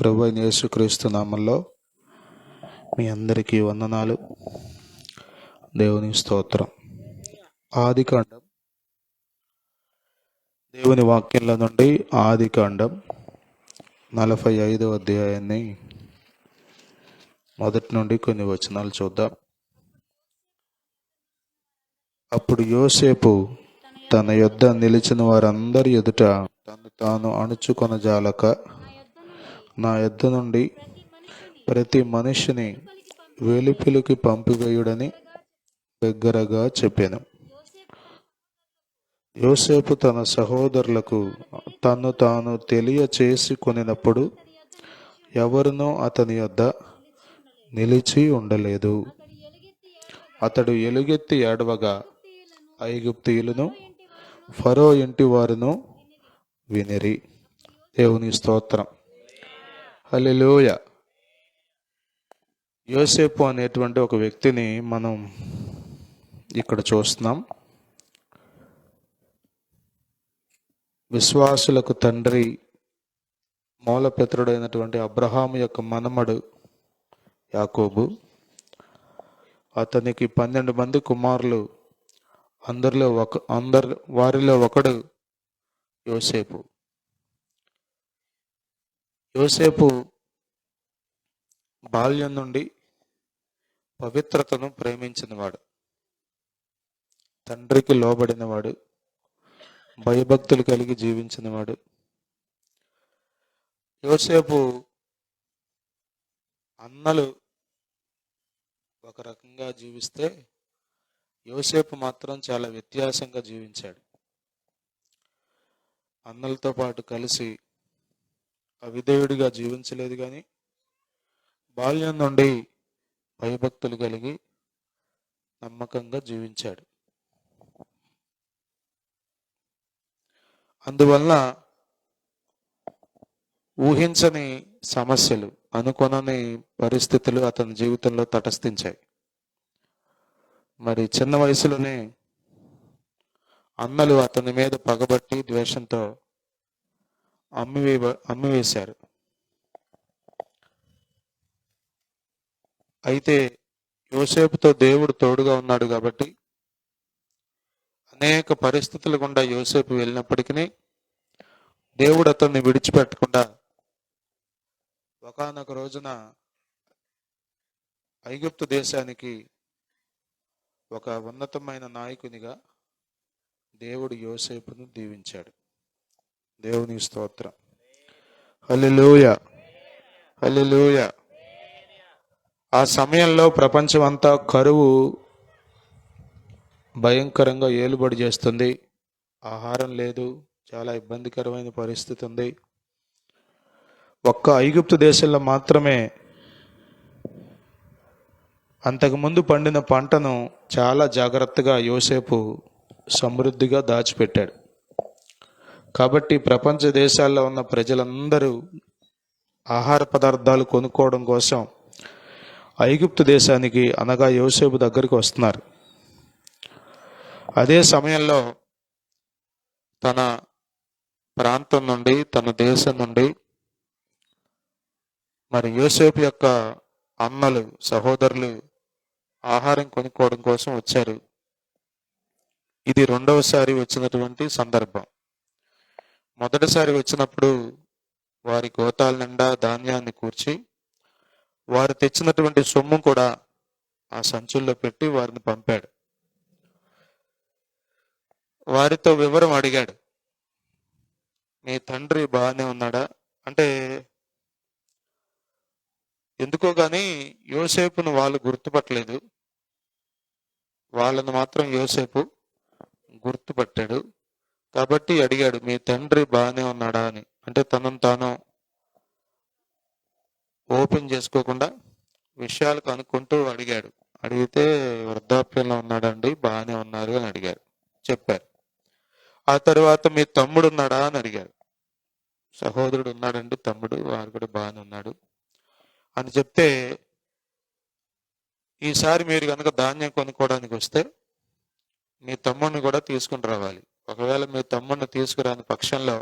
ప్రభు అయిన యేసుక్రీస్తు నామంలో మీ అందరికీ వందనాలు. దేవుని స్తోత్రం. ఆదికాండం, దేవుని వాక్యంలో నుండి ఆదికాండం 45వ అధ్యాయాన్ని మొదటి నుండి కొన్ని వచనాలు చూద్దాం. అప్పుడు యోసేపు తన యొద్ద నిలిచిన వారందరి ఎదుట తను తాను అణుచుకొనజాలక, నా యొద్ద నుండి ప్రతి మనిషిని వెలుపలికి పంపివేయుడని దగ్గరగా చెప్పాను. యోసేపు తన సహోదరులకు తను తాను తెలియచేసి కొనినప్పుడు ఎవరునూ అతని యొద్ద నిలిచి ఉండలేదు. అతడు ఎలుగెత్తి ఏడవగా ఐగుప్తీయులను ఫరో ఇంటి వారును వినిరి. దేవుని స్తోత్రం. హల్లెలూయా. యోసేపు అనేటువంటి ఒక వ్యక్తిని మనం ఇక్కడ చూస్తున్నాం. విశ్వాసులకు తండ్రి, మూలపితరుడైనటువంటి అబ్రహాము యొక్క మనమడు యాకోబు. అతనికి 12 మంది కుమారులు. వారిలో ఒకడు యోసేపు. యోసేపు బాల్యం నుండి పవిత్రతను ప్రేమించినవాడు, తండ్రికి లోబడినవాడు, భయభక్తులు కలిగి జీవించినవాడు. యోసేపు అన్నలు ఒక రకంగా జీవిస్తే యోసేపు మాత్రం చాలా వ్యత్యాసంగా జీవించాడు. అన్నలతో పాటు కలిసి అవిధేయుడిగా జీవించలేదు, కానీ బాల్యం నుండి భయభక్తులు కలిగి నమ్మకంగా జీవించాడు. అందువలన ఊహించని సమస్యలు, అనుకోనని పరిస్థితులు అతని జీవితంలో తటస్థించాయి. మరి చిన్న వయసులోనే అన్నలు అతని మీద పగబట్టి ద్వేషంతో అమ్మివేశారు. అయితే యోసేపుతో దేవుడు తోడుగా ఉన్నాడు కాబట్టి అనేక పరిస్థితుల గుండా యోసేపు వెళ్ళినప్పటికీ దేవుడు అతన్ని విడిచిపెట్టకుండా ఒకానొక రోజున ఐగుప్తు దేశానికి ఒక ఉన్నతమైన నాయకునిగా దేవుడు యోసేపును దీవించాడు. దేవుని స్తోత్రం. హల్లెలూయా, హల్లెలూయా. ఆ సమయంలో ప్రపంచం అంతా కరువు భయంకరంగా ఏలుబడి చేస్తుంది. ఆహారం లేదు, చాలా ఇబ్బందికరమైన పరిస్థితి ఉంది. ఒక్క ఐగుప్తు దేశంలో మాత్రమే అంతకుముందు పండిన పంటను చాలా జాగ్రత్తగా యోసేపు సమృద్ధిగా దాచిపెట్టాడు. కాబట్టి ప్రపంచ దేశాల్లో ఉన్న ప్రజలందరూ ఆహార పదార్థాలు కొనుక్కోవడం కోసం ఐగుప్తు దేశానికి, అనగా యోసేపు దగ్గరికి వస్తున్నారు. అదే సమయంలో తన ప్రాంతం నుండి, తన దేశం నుండి మరి యోసేపు యొక్క అన్నలు, సహోదరులు ఆహారం కొనుక్కోవడం కోసం వచ్చారు. ఇది రెండవసారి వచ్చినటువంటి సందర్భం. మొదటిసారి వచ్చినప్పుడు వారి గోతాల నిండా ధాన్యాన్ని కూర్చి వారు తెచ్చినటువంటి సొమ్ము కూడా ఆ సంచుల్లో పెట్టి వారిని పంపాడు. వారితో వివరం అడిగాడు. మీ తండ్రి బాగానే ఉన్నాడా అంటే, ఎందుకో గాని యోసేపును వాళ్ళు గుర్తుపట్టలేదు. వాళ్ళను మాత్రం యోసేపు గుర్తుపట్టాడు. కాబట్టి అడిగాడు, మీ తండ్రి బాగానే ఉన్నాడా అని. అంటే తనను తాను ఓపెన్ చేసుకోకుండా విషయాలు కనుక్కుంటూ అడిగాడు. అడిగితే వృద్ధాప్యంలో ఉన్నాడండి, బాగానే ఉన్నారు అని అడిగారు, చెప్పారు. ఆ తర్వాత మీ తమ్ముడు ఉన్నాడా అని అడిగారు. సహోదరుడు ఉన్నాడండి, తమ్ముడు, వారు కూడా బాగానే ఉన్నాడు అని చెప్తే, ఈసారి మీరు కనుక ధాన్యం కొనుక్కోవడానికి వస్తే మీ తమ్ముడిని కూడా తీసుకుని రావాలి. ఒకవేళ మీ తమ్ముడిని తీసుకురాని పక్షంలో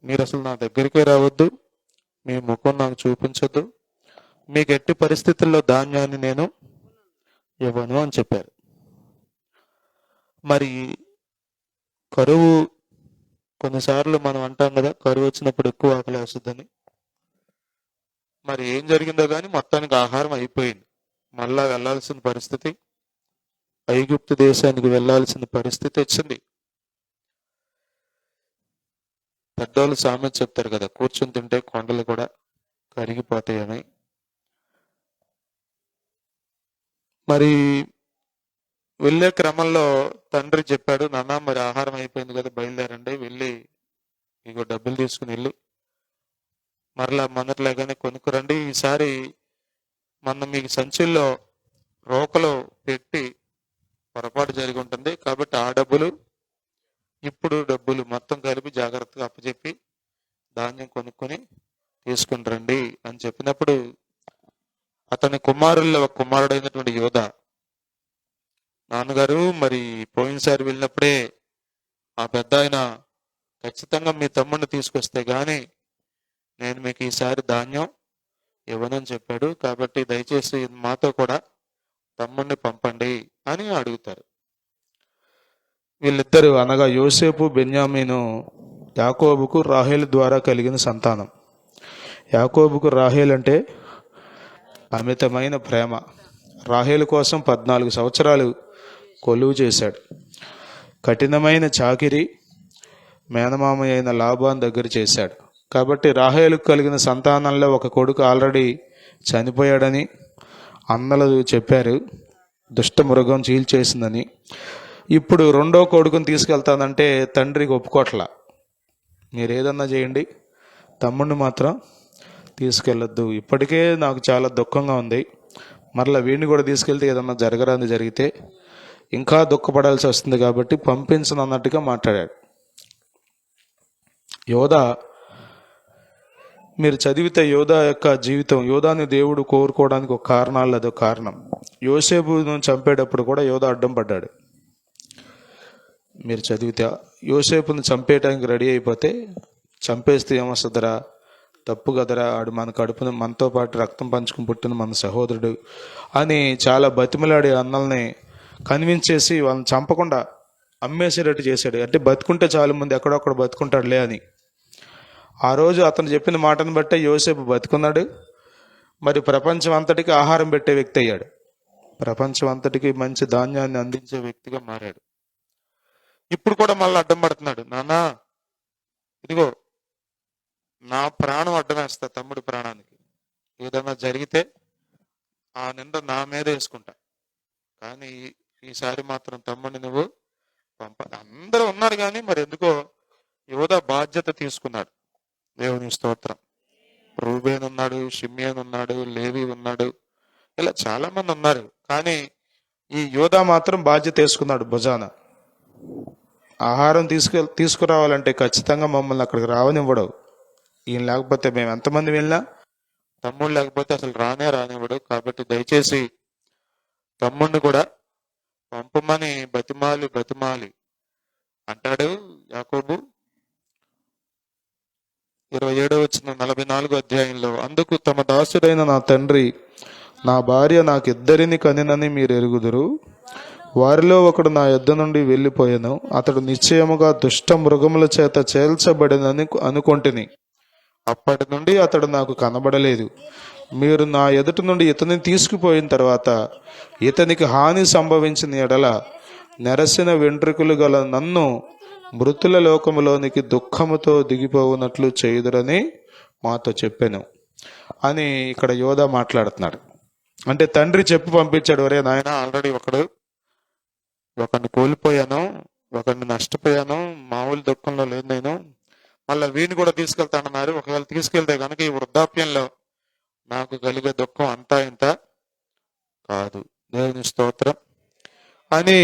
మీరు అసలు నా దగ్గరికే రావద్దు, మీ ముఖం నాకు చూపించొద్దు, మీకు ఎట్టి పరిస్థితుల్లో ధాన్యాన్ని నేను ఇవ్వను అని చెప్పారు. మరి కరువు, కొన్నిసార్లు మనం అంటాం కదా కరువు వచ్చినప్పుడు ఎక్కువ ఆకలి వేస్తుందని. మరి ఏం జరిగిందో కానీ మొత్తానికి ఆహారం అయిపోయింది. మళ్ళా వెళ్లాల్సిన పరిస్థితి, ఐగుప్తు దేశానికి వెళ్లాల్సిన పరిస్థితి వచ్చింది. పెద్దోళ్ళు సామెత చెప్తారు కదా, కూర్చుని తింటే కొండలు కూడా కరిగిపోతాయని. మరి వెళ్ళే క్రమంలో తండ్రి చెప్పాడు, నాన్న మరి ఆహారం అయిపోయింది కదా, బయలుదేరండి, వెళ్ళి ఇగో డబ్బులు తీసుకుని వెళ్ళి మరలా మొదటిలాగానే కొనుక్కురండి. ఈసారి మన మీకు సంచుల్లో రోకలు పెట్టి పొరపాటు జరిగి ఉంటుంది కాబట్టి ఆ డబ్బులు ఇప్పుడు డబ్బులు మొత్తం కలిపి జాగ్రత్తగా అప్పచెప్పి ధాన్యం కొనుక్కొని తీసుకుని రండి అని చెప్పినప్పుడు అతని కుమారుల్లో ఒక కుమారుడైనటువంటి యోధ, నాన్నగారు మరి పోయినసారి వెళ్ళినప్పుడే ఆ పెద్ద ఆయన ఖచ్చితంగా మీ తమ్ముడిని తీసుకొస్తే గాని నేను మీకు ఈసారి ధాన్యం ఇవ్వనని చెప్పాడు, కాబట్టి దయచేసి మాతో కూడా తమ్ముడిని పంపండి అని అడుగుతారు. వీళ్ళిద్దరు అనగా యోసేపు బెన్యామీను యాకోబుకు రాహేలు ద్వారా కలిగిన సంతానం. యాకోబుకు రాహేల్ అంటే అమితమైన ప్రేమ. రాహేలు కోసం 14 సంవత్సరాలు కొలువు చేశాడు. కఠినమైన చాకిరి మేనమామ అయిన లాబాన్ దగ్గర చేశాడు. కాబట్టి రాహేలుకు కలిగిన సంతానంలో ఒక కొడుకు ఆల్రెడీ చనిపోయాడని అన్నలు చెప్పారు, దుష్ట మృగం చీల్చేసిందని. ఇప్పుడు రెండో కొడుకుని తీసుకెళ్తానంటే తండ్రికి ఒప్పుకోట్లా. మీరు ఏదన్నా చేయండి, తమ్ముడిని మాత్రం తీసుకెళ్ళొద్దు, ఇప్పటికే నాకు చాలా దుఃఖంగా ఉంది, మరలా వీడిని కూడా తీసుకెళ్తే ఏదన్నా జరగరాని జరిగితే ఇంకా దుఃఖపడాల్సి వస్తుంది కాబట్టి పంపించను అన్నట్టుగా మాట్లాడాడు. యోధా, మీరు చదివితే యోధా యొక్క జీవితం, యోధాని దేవుడు కోరుకోవడానికి ఒక కారణాలు అదో కారణం. యోసేపును చంపేటప్పుడు కూడా యోధా అడ్డం పడ్డాడు. మీరు చదివితే యోసేపును చంపేయడానికి రెడీ అయిపోతే, చంపేస్తే ఏమొస్తుందరా, తప్పు కదరా, ఆడు మన కడుపును మనతో పాటు రక్తం పంచుకుని పుట్టిన మన సహోదరుడు అని చాలా బతిమలాడి అన్నల్ని కన్విన్స్ చేసి వాళ్ళని చంపకుండా అమ్మేసేటట్టు చేశాడు. అంటే బతుకుంటే చాలా మంది ఎక్కడొక్కడ బతుకుంటాడులే అని. ఆ రోజు అతను చెప్పిన మాటను బట్టే యోసేపు బతుకున్నాడు. మరి ప్రపంచం అంతటికి ఆహారం పెట్టే వ్యక్తి అయ్యాడు. ప్రపంచం అంతటికి మంచి ధాన్యాన్ని అందించే వ్యక్తిగా మారాడు. ఇప్పుడు కూడా మళ్ళీ అడ్డం పడుతున్నాడు, నానా ఇదిగో నా ప్రాణం అడ్డం వేస్తా, తమ్ముడి ప్రాణానికి ఏదైనా జరిగితే ఆ నింద నా మీద వేసుకుంటా, కానీ ఈసారి మాత్రం తమ్ముడిని నువ్వు పంప. అందరూ ఉన్నారు కానీ మరి ఎందుకో యోధా బాధ్యత తీసుకున్నాడు. దేవుని స్తోత్రం. రూబేన్ ఉన్నాడు, షిమ్యోన్ ఉన్నాడు, లేవి ఉన్నాడు, ఇలా చాలా మంది ఉన్నారు, కానీ ఈ యోధా మాత్రం బాధ్యత తీసుకున్నాడు భుజాన. ఆహారం తీసుకురావాలంటే ఖచ్చితంగా మమ్మల్ని అక్కడికి రావనివ్వడు. ఈయన లేకపోతే మేము ఎంతమంది వెళ్ళినా, తమ్ముడు లేకపోతే అసలు రానివ్వడు. కాబట్టి దయచేసి తమ్ముడిని కూడా పంపమని బతిమాలి అంటాడు యాకోబు. 27వ వచనం 44వ అధ్యాయంలో, అందుకు తమ దాసుడైన నా తండ్రి, నా భార్య నాకిద్దరిని కనినని మీరు ఎరుగుదురు, వారిలో ఒకడు నా యొద్ద నుండి వెళ్ళిపోయాను, అతడు నిశ్చయముగా దుష్ట మృగముల చేత చేల్చబడినని అనుకొంటిని, అప్పటి నుండి అతడు నాకు కనబడలేదు. మీరు నా ఎదుటి నుండి ఇతని తీసుకుపోయిన తర్వాత ఇతనికి హాని సంభవించిన ఎడల నెరసిన వెంట్రుకలు గల నన్ను మృతుల లోకములోనికి దుఃఖముతో దిగిపోవునట్లు చేయుదురని మాతో చెప్పాను అని ఇక్కడ యోధా మాట్లాడుతున్నాడు. అంటే తండ్రి చెప్పి పంపించాడు, ఒరే నాయన, ఆల్రెడీ ఒకరిని కోల్పోయాను, ఒకరిని నష్టపోయాను, మామూలు దుఃఖంలో లేదు నేను, మళ్ళీ వీడిని కూడా తీసుకెళ్తానన్నారు. ఒకవేళ తీసుకెళ్తే కనుక ఈ వృద్ధాప్యంలో నాకు కలిగే దుఃఖం అంతా ఇంత కాదు. దేవుని స్తోత్రం అని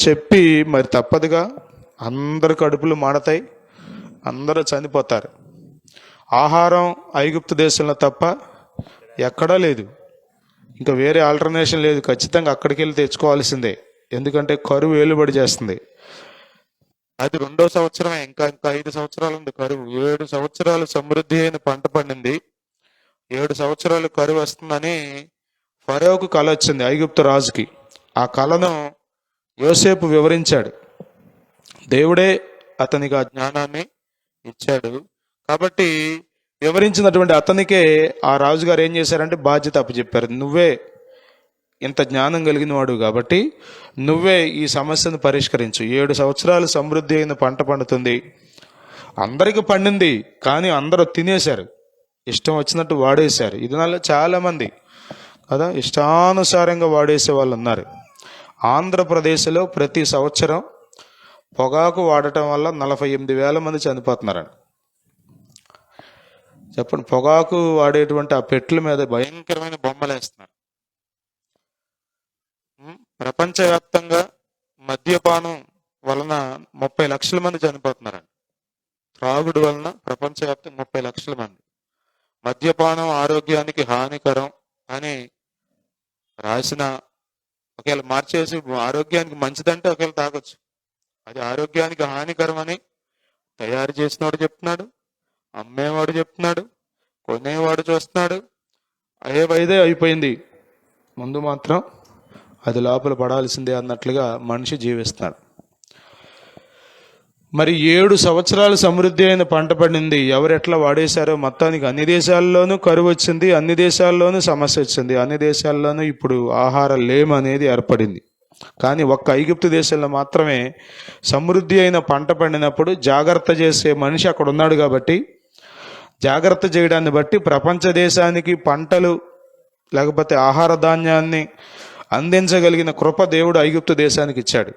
చెప్పి మరి తప్పదుగా అందరు కడుపులు మాడతాయి, అందరూ చనిపోతారు. ఆహారం ఐగుప్తు దేశంలో తప్ప ఎక్కడా లేదు, ఇంకా వేరే ఆల్టర్నేషన్ లేదు. ఖచ్చితంగా అక్కడికి వెళ్ళి తెచ్చుకోవాల్సిందే, ఎందుకంటే కరువు ఏలుబడి చేస్తుంది. అది 2వ సంవత్సరమే, ఇంకా 5 సంవత్సరాలు ఉంది కరువు. 7 సంవత్సరాలు సమృద్ధి అయిన పంట పండింది, 7 సంవత్సరాలు కరువు వస్తుందని ఫరోకు కల వచ్చింది, ఐగుప్తు రాజుకి. ఆ కలను యోసేపు వివరించాడు. దేవుడే అతనికి ఆ జ్ఞానాన్ని ఇచ్చాడు. కాబట్టి వివరించినటువంటి అతనికే ఆ రాజుగారు ఏం చేశారంటే బాధ్యత అప్పచెప్పారు. నువ్వే ఇంత జ్ఞానం కలిగిన వాడు కాబట్టి నువ్వే ఈ సమస్యను పరిష్కరించు. 7 సంవత్సరాలు సమృద్ధి అయిన పంట పండుతుంది. అందరికి పండింది, కానీ అందరూ తినేశారు, ఇష్టం వచ్చినట్టు వాడేశారు. ఇది చాలా మంది కదా ఇష్టానుసారంగా వాడేసే వాళ్ళు ఉన్నారు. ఆంధ్రప్రదేశ్లో ప్రతి సంవత్సరం పొగాకు వాడటం వల్ల 48,000 మంది చనిపోతున్నారండి. చెప్పండి, పొగాకు వాడేటువంటి ఆ పెట్ల మీద భయంకరమైన బొమ్మలు వేస్తున్నారు. ప్రపంచవ్యాప్తంగా మద్యపానం వలన 30 లక్షల మంది చనిపోతున్నారండి. త్రాగుడు వలన ప్రపంచవ్యాప్తంగా 30 లక్షల మంది. మద్యపానం ఆరోగ్యానికి హానికరం అని రాసిన, ఒకవేళ మార్చేసి ఆరోగ్యానికి మంచిదంటే ఒకవేళ తాగొచ్చు, అది ఆరోగ్యానికి హానికరం అని తయారు చేసినవాడు చెప్తున్నాడు, అమ్మేవాడు చెప్తున్నాడు, కొనేవాడు చూస్తున్నాడు. ఏవైతే అయిపోయింది, ముందు మాత్రం అది లోపల పడాల్సిందే అన్నట్లుగా మనిషి జీవిస్తున్నాడు. మరి 7 సంవత్సరాలు సమృద్ధి అయిన పంట పడింది. ఎవరెట్లా వాడేశారో మొత్తానికి అన్ని దేశాల్లోనూ కరువు వచ్చింది, అన్ని దేశాల్లోనూ సమస్య వచ్చింది, అన్ని దేశాల్లోనూ ఇప్పుడు ఆహార లేమ అనేది ఏర్పడింది. కానీ ఒక్క ఐగుప్తు దేశంలో మాత్రమే సమృద్ధి అయిన పంట పండినప్పుడు జాగ్రత్త చేసే మనిషి అక్కడ ఉన్నాడు. కాబట్టి జాగ్రత్త చేయడాన్ని బట్టి ప్రపంచ దేశానికి పంటలు లేకపోతే ఆహార ధాన్యాన్ని అందించగలిగిన కృప దేవుడు ఐగుప్తు దేశానికి ఇచ్చాడు.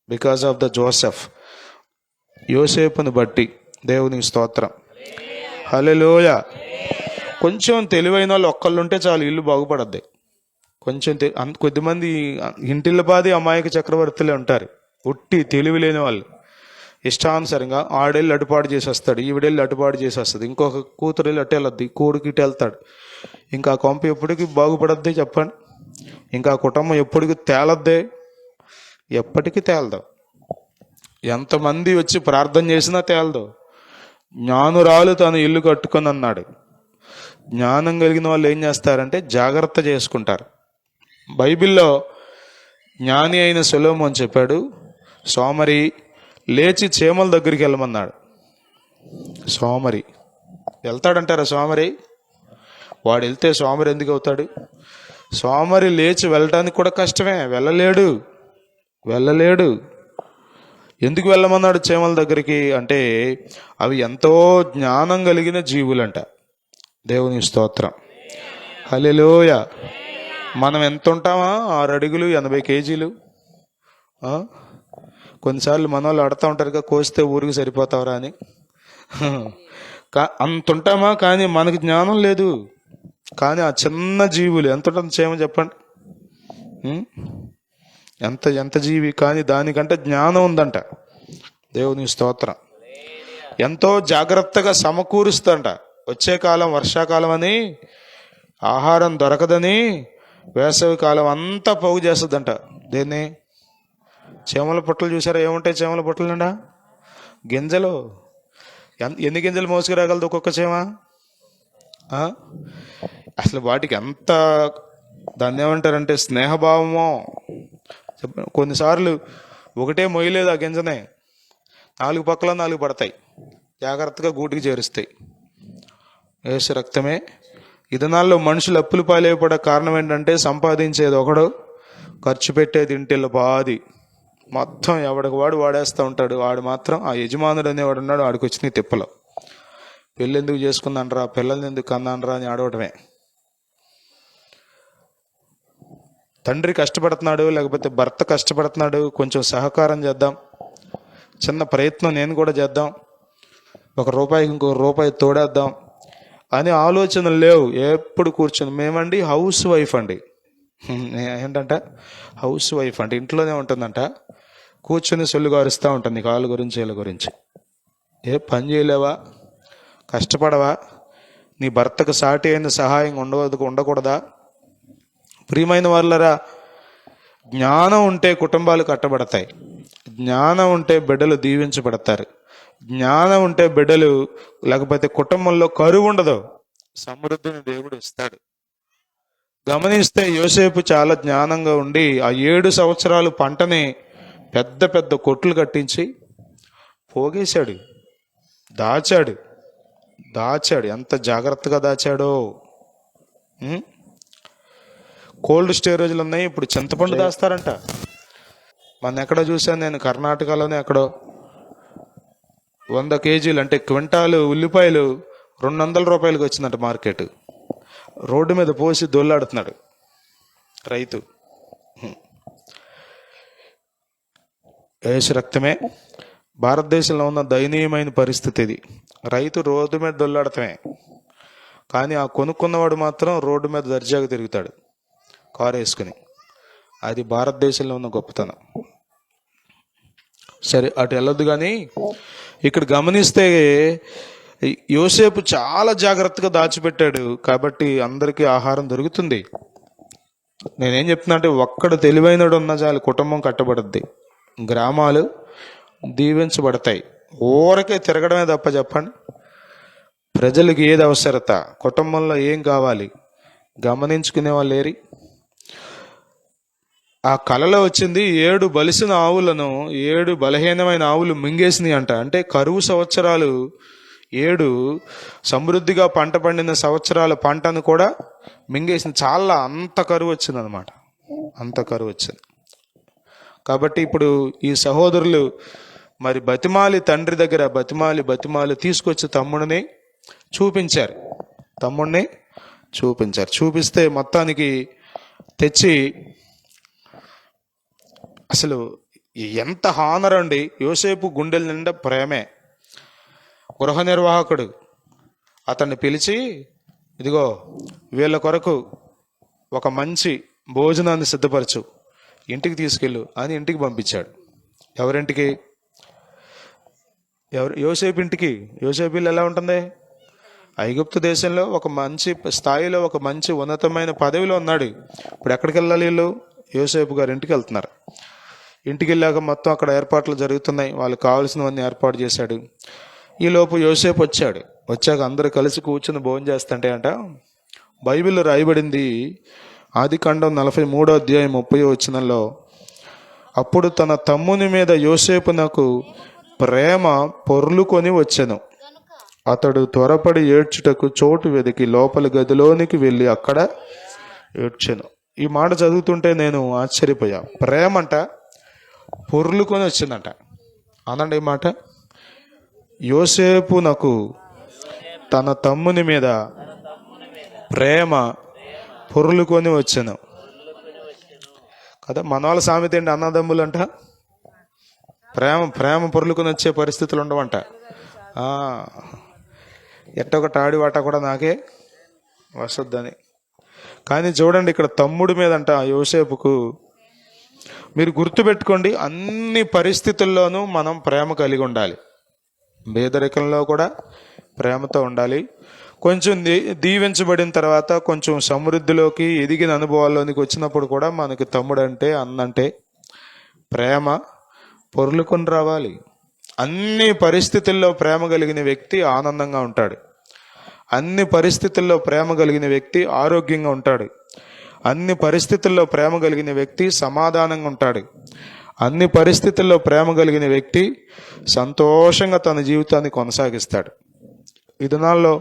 బికాస్ ఆఫ్ ద జోసెఫ్, యోసేపును బట్టి దేవునికి స్తోత్రం. హల్లెలూయ. కొంచెం తెలివైన వాళ్ళు ఒక్కళ్ళుంటే చాలు, ఇల్లు బాగుపడద్ది. కొంచెం కొద్దిమంది ఇంటిల్లపాది అమాయక చక్రవర్తులే ఉంటారు, ఉట్టి తెలివి లేని వాళ్ళు. ఇష్టానుసారంగా ఆడెళ్ళి అటుపాటు చేసి వస్తాడు, ఈవిడెళ్ళి అటుపాటు చేసి వస్తుంది, ఇంకొక కూతురు వెళ్ళి అటు వెళ్ళొద్ది, కొడుకు ఇటు వెళ్తాడు. ఇంకా కొంప ఎప్పటికీ బాగుపడద్దే చెప్పండి? ఇంకా కుటుంబం ఎప్పటికీ తేలద్దే? ఎప్పటికీ తేలదు. ఎంతమంది వచ్చి ప్రార్థన చేసినా తేలదు. జ్ఞానురాలు తను ఇల్లు కట్టుకొని అన్నాడు. జ్ఞానం కలిగిన వాళ్ళు ఏం చేస్తారంటే జాగ్రత్త చేసుకుంటారు. బైబిల్లో జ్ఞాని అయిన సొలొమోను చెప్పాడు, సోమరి లేచి చీమల దగ్గరికి వెళ్ళమన్నాడు. సోమరి వెళ్తాడంటారా? సోమరి వాడు వెళ్తే సోమరి ఎందుకు అవుతాడు? సోమరి లేచి వెళ్ళటానికి కూడా కష్టమే, వెళ్ళలేడు. ఎందుకు వెళ్ళమన్నాడు చీమల దగ్గరికి అంటే అవి ఎంతో జ్ఞానం కలిగిన జీవులంట. దేవుని స్తోత్రం. హల్లెలూయా. మనం ఎంత ఉంటామా? 6 అడుగులు 80 కేజీలు. కొన్నిసార్లు మన వాళ్ళు అడుతూ ఉంటారుగా, కోస్తే ఊరికి సరిపోతావరా అని. అంత ఉంటామా? కానీ మనకు జ్ఞానం లేదు. కానీ ఆ చిన్న జీవులు ఎంత ఉంటుంది చీమ చెప్పండి? ఎంత జీవి, కానీ దానికంటే జ్ఞానం ఉందంట. దేవుని స్తోత్రం. ఎంతో జాగ్రత్తగా సమకూరుస్తుందంట. వచ్చే కాలం వర్షాకాలం అని, ఆహారం దొరకదని వేసవి కాలం అంతా పోగు చేస్తుందంట. దేన్ని? చీమల పుట్టలు చూసారా? ఏముంటాయి చీమల పుట్టలు నిండా? గింజలు. ఎన్ని గింజలు మోసుకురాగలదు ఒక్కొక్క చీమ? అసలు వాటికి ఎంత దాన్ని ఏమంటారంటే స్నేహభావమో. కొన్నిసార్లు ఒకటే మొయ్యలేదు ఆ గింజనే, 4 పక్కల 4 పడతాయి, జాగ్రత్తగా గూటికి చేరుస్తాయి. యేసు రక్తమే. ఈ దినాల్లో మనుషులు అప్పులు పాలైపోవడం కారణం ఏంటంటే సంపాదించేది ఒకడు, ఖర్చు పెట్టేది ఇంటిల్లో బాది. మొత్తం ఎవడికి వాడు వాడేస్తూ ఉంటాడు. వాడు మాత్రం ఆ యజమానుడు అనేవాడు ఉన్నాడు, వాడికి వచ్చిన తిప్పలు. పెళ్ళి ఎందుకు చేసుకున్నానరా, పిల్లల్ని ఎందుకు కన్నానరా అని ఆడవటమే. తండ్రి కష్టపడుతున్నాడు, లేకపోతే భర్త కష్టపడుతున్నాడు, కొంచెం సహకారం చేద్దాం, చిన్న ప్రయత్నం నేను కూడా చేద్దాం, ₹1 ఇంకొక రూపాయి తోడేద్దాం అని ఆలోచనలు లేవు. ఎప్పుడు కూర్చొని మేమండి హౌస్ వైఫ్ అండి. ఏంటంట? హౌస్ వైఫ్ అంటే ఇంట్లోనే ఉంటుందంట, కూర్చొని సొల్లు గారుస్తూ ఉంటుంది కాళ్ళ గురించి వీళ్ళ గురించి. ఏ పని చేయలేవా? కష్టపడవా? నీ భర్తకు సాటి అయిన సహాయం ఉండకూడదా? ప్రియమైన వాళ్ళరా, జ్ఞానం ఉంటే కుటుంబాలు కట్టబడతాయి, జ్ఞానం ఉంటే బిడ్డలు దీవించబడతారు, జ్ఞానం ఉంటే బిడ్డలు లేకపోతే కుటుంబంలో కరువు ఉండదు. సమృద్ధిని దేవుడు ఇస్తాడు. గమనిస్తే యోసేపు చాలా జ్ఞానంగా ఉండి ఆ 7 సంవత్సరాలు పంటని పెద్ద పెద్ద కొట్లు కట్టించి పోగేశాడు, దాచాడు. ఎంత జాగ్రత్తగా దాచాడో. ఉం? కోల్డ్ స్టోరేజ్లు ఉన్నాయి, ఇప్పుడు చింతపండు దాస్తారంట. మన ఎక్కడో చూశాను నేను, కర్ణాటకలోనే ఎక్కడో 100 కేజీలు అంటే క్వింటాలు ఉల్లిపాయలు 200 రూపాయలకి వచ్చిందంట మార్కెట్. రోడ్డు మీద పోసి దొల్లాడుతున్నాడు రైతు. యేసు రక్తమే. భారతదేశంలో ఉన్న దయనీయమైన పరిస్థితి ఇది. రైతు రోడ్డు మీద దొల్లాడటమే, కానీ ఆ కొనుక్కున్నవాడు మాత్రం రోడ్డు మీద దర్జాగా తిరుగుతాడు కారు వేసుకుని. అది భారతదేశంలో ఉన్న గొప్పతనం. సరే, అటు వెళ్ళొద్దు. కానీ ఇక్కడ గమనిస్తే యోసేపు చాలా జాగ్రత్తగా దాచిపెట్టాడు కాబట్టి అందరికీ ఆహారం దొరుకుతుంది. నేనేం చెప్తున్నా అంటే, ఒక్కడు తెలివైనడు ఉన్న చాలు కుటుంబం కట్టబడుద్ది, గ్రామాలు దీవించబడతాయి. ఊరకే తిరగడమే తప్ప చెప్పండి, ప్రజలకు ఏది అవసరత, కుటుంబంలో ఏం కావాలి గమనించుకునే వాళ్ళు ఏరి. ఆ కలలో వచ్చింది 7 బలిసిన ఆవులను 7 బలహీనమైన ఆవులు మింగేసినాయి అంట. అంటే కరువు సంవత్సరాలు 7 సమృద్ధిగా పంట పండిన సంవత్సరాల పంటను కూడా మింగేసింది. చాలా అంత కరువు వచ్చింది అనమాట, అంత కరువు వచ్చింది. కాబట్టి ఇప్పుడు ఈ సహోదరులు మరి బతిమాలి తండ్రి దగ్గర బతిమాలి తీసుకొచ్చి తమ్ముడిని చూపిస్తే మొత్తానికి తెచ్చి, అసలు ఎంత హానర్ అండి. యోసేపు గుండెల నిండా ప్రేమే. గృహ నిర్వాహకుడు అతన్ని పిలిచి, ఇదిగో వీళ్ళ కొరకు ఒక మంచి భోజనాన్ని సిద్ధపరచు, ఇంటికి తీసుకెళ్ళు అని ఇంటికి పంపించాడు. ఎవరింటికి? యోసేపు ఇంటికి. యోసేపు ఇల్లు ఎలా ఉంటుంది? ఐగుప్తు దేశంలో ఒక మంచి స్థాయిలో, ఒక మంచి ఉన్నతమైన పదవిలో ఉన్నాడు. ఇప్పుడు ఎక్కడికి వెళ్ళాలి వీళ్ళు? యోసేపు గారి ఇంటికి వెళ్తున్నారు. ఇంటికి వెళ్ళాక మొత్తం అక్కడ ఏర్పాట్లు జరుగుతున్నాయి, వాళ్ళకి కావాల్సినవన్నీ ఏర్పాటు చేశాడు. ఈలోపు యోసేపు వచ్చాక అందరూ కలిసి కూర్చుని భోజనం చేస్తుంటే అంట, బైబిల్లో రాయబడింది ఆదికాండం 43వ అధ్యాయం 30వ వచనంలో, అప్పుడు తన తమ్ముని మీద యోసేపునకు ప్రేమ పొర్లుకొని వచ్చెను. అతడు త్వరపడి ఏడ్చుటకు చోటు వెదికి లోపలి గదిలోనికి వెళ్ళి అక్కడ ఏడ్చెను. ఈ మాట చదువుతుంటే నేను ఆశ్చర్యపోయా. ప్రేమ అంట పొర్లుకొని వచ్చిందంట. అనండి ఈ మాట. యోసేపునకు తన తమ్ముని మీద ప్రేమ పొర్లుకొని వచ్చెను కదా. మన వాళ్ళ సామెత ఏంటి? అన్నదమ్ములు అంట ప్రేమ పొర్లుకొని వచ్చే పరిస్థితులు ఉండవంట. ఎట్టొక టాడి వాట కూడా నాకే వస్తుందని. కానీ చూడండి, ఇక్కడ తమ్ముడి మీద అంట యోసేపుకు. మీరు గుర్తుపెట్టుకోండి, అన్ని పరిస్థితుల్లోనూ మనం ప్రేమ కలిగి ఉండాలి. పేదరికంలో కూడా ప్రేమతో ఉండాలి. కొంచెం దీవించబడిన తర్వాత కొంచెం సమృద్ధిలోకి ఎదిగిన అనుభవాల్లోనికి వచ్చినప్పుడు కూడా మనకి తమ్ముడంటే అన్నంటే ప్రేమ పొర్లుకొని రావాలి. అన్ని పరిస్థితుల్లో ప్రేమ కలిగిన వ్యక్తి ఆనందంగా ఉంటాడు. అన్ని పరిస్థితుల్లో ప్రేమ కలిగిన వ్యక్తి ఆరోగ్యంగా ఉంటాడు. అన్ని పరిస్థితుల్లో ప్రేమ కలిగిన వ్యక్తి సమాధానంగా ఉంటాడు. అన్ని పరిస్థితుల్లో ప్రేమ కలిగిన వ్యక్తి సంతోషంగా తన జీవితాన్ని కొనసాగిస్తాడు. ఈ దినాల్లో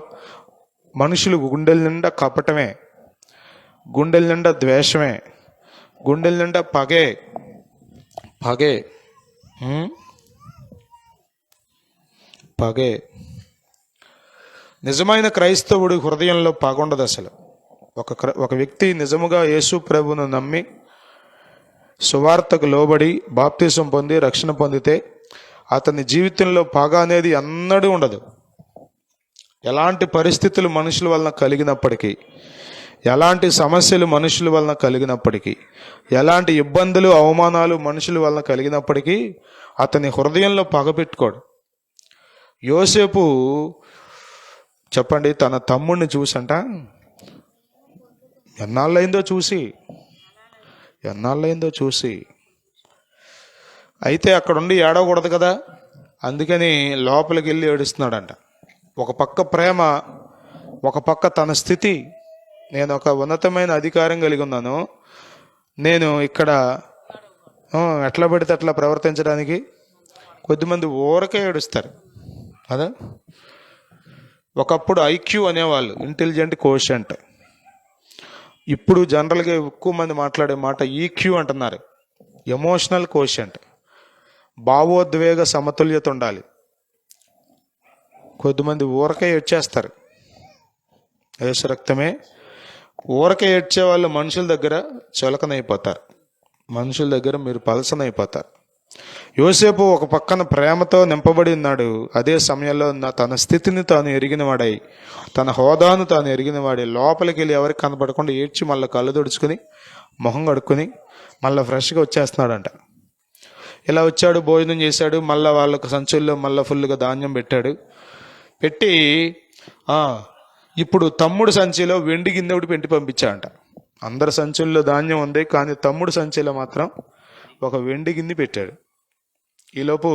మనుషులు గుండెల నిండా కపటమే, గుండెల నిండా ద్వేషమే, గుండెల నిండా పగే. నిజమైన క్రైస్తవుడి హృదయంలో పగ ఉండదు అసలు. ఒక వ్యక్తి నిజముగా యేసు ప్రభువును నమ్మి సువార్తకు లోబడి బాప్తిసం పొంది రక్షణ పొందితే అతని జీవితంలో పగ అనేది ఎన్నడూ ఉండదు. ఎలాంటి పరిస్థితులు మనుషుల వలన కలిగినప్పటికీ, ఎలాంటి సమస్యలు మనుషుల వలన కలిగినప్పటికీ, ఎలాంటి ఇబ్బందులు అవమానాలు మనుషుల వలన కలిగినప్పటికీ అతని హృదయంలో పగ పెట్టుకోడు. యోసేపు చెప్పండి, తన తమ్ముడిని చూసంట ఎన్నాళ్ళైందో చూసి అయితే అక్కడుండి ఏడవకూడదు కదా, అందుకని లోపలికి వెళ్ళి ఏడుస్తున్నాడంట. ఒక పక్క ప్రేమ, ఒక పక్క తన స్థితి, నేను ఒక ఉన్నతమైన అధికారం కలిగి ఉన్నాను, నేను ఇక్కడ ఎట్లా పడితే అట్లా ప్రవర్తించడానికి కొద్దిమంది ఊరకే ఏడుస్తారు కదా. ఒకప్పుడు ఐక్యూ అనేవాళ్ళు, ఇంటెలిజెంట్ కోషంట్. ఇప్పుడు జనరల్గా ఎక్కువ మంది మాట్లాడే మాట ఈక్యూ అంటున్నారు, ఎమోషనల్ కోషంట్. భావోద్వేగ సమతుల్యత ఉండాలి. కొద్దిమంది ఊరకే ఏడ్చేస్తారు. యేసు రక్తమే. ఊరకే ఏడ్చే వాళ్ళు మనుషుల దగ్గర చులకనైపోతారు, మనుషుల దగ్గర మీరు పలసనైపోతారు. యోసేపు ఒక పక్కన ప్రేమతో నింపబడి ఉన్నాడు, అదే సమయంలో తన స్థితిని తాను ఎరిగిన వాడై, తన హోదాను తాను ఎరిగిన వాడి లోపలికి వెళ్ళి ఎవరికి కనపడకుండా ఏడ్చి మళ్ళీ కళ్ళు తుడుచుకుని మొహం కడుక్కొని మళ్ళీ ఫ్రెష్గా వచ్చేస్తున్నాడంట. ఇలా వచ్చాడు, భోజనం చేశాడు, మళ్ళీ వాళ్ళకు సంచుల్లో మళ్ళీ ఫుల్గా ధాన్యం పెట్టాడు. పెట్టి ఇప్పుడు తమ్ముడు సంచిలో వెండి గిన్నె ఒకటి పెట్టి పంపించాడంట. అందరి సంచుల్లో ధాన్యం ఉంది, కానీ తమ్ముడు సంచిలో మాత్రం ఒక వెండి గిన్నె పెట్టాడు. ఈలోపు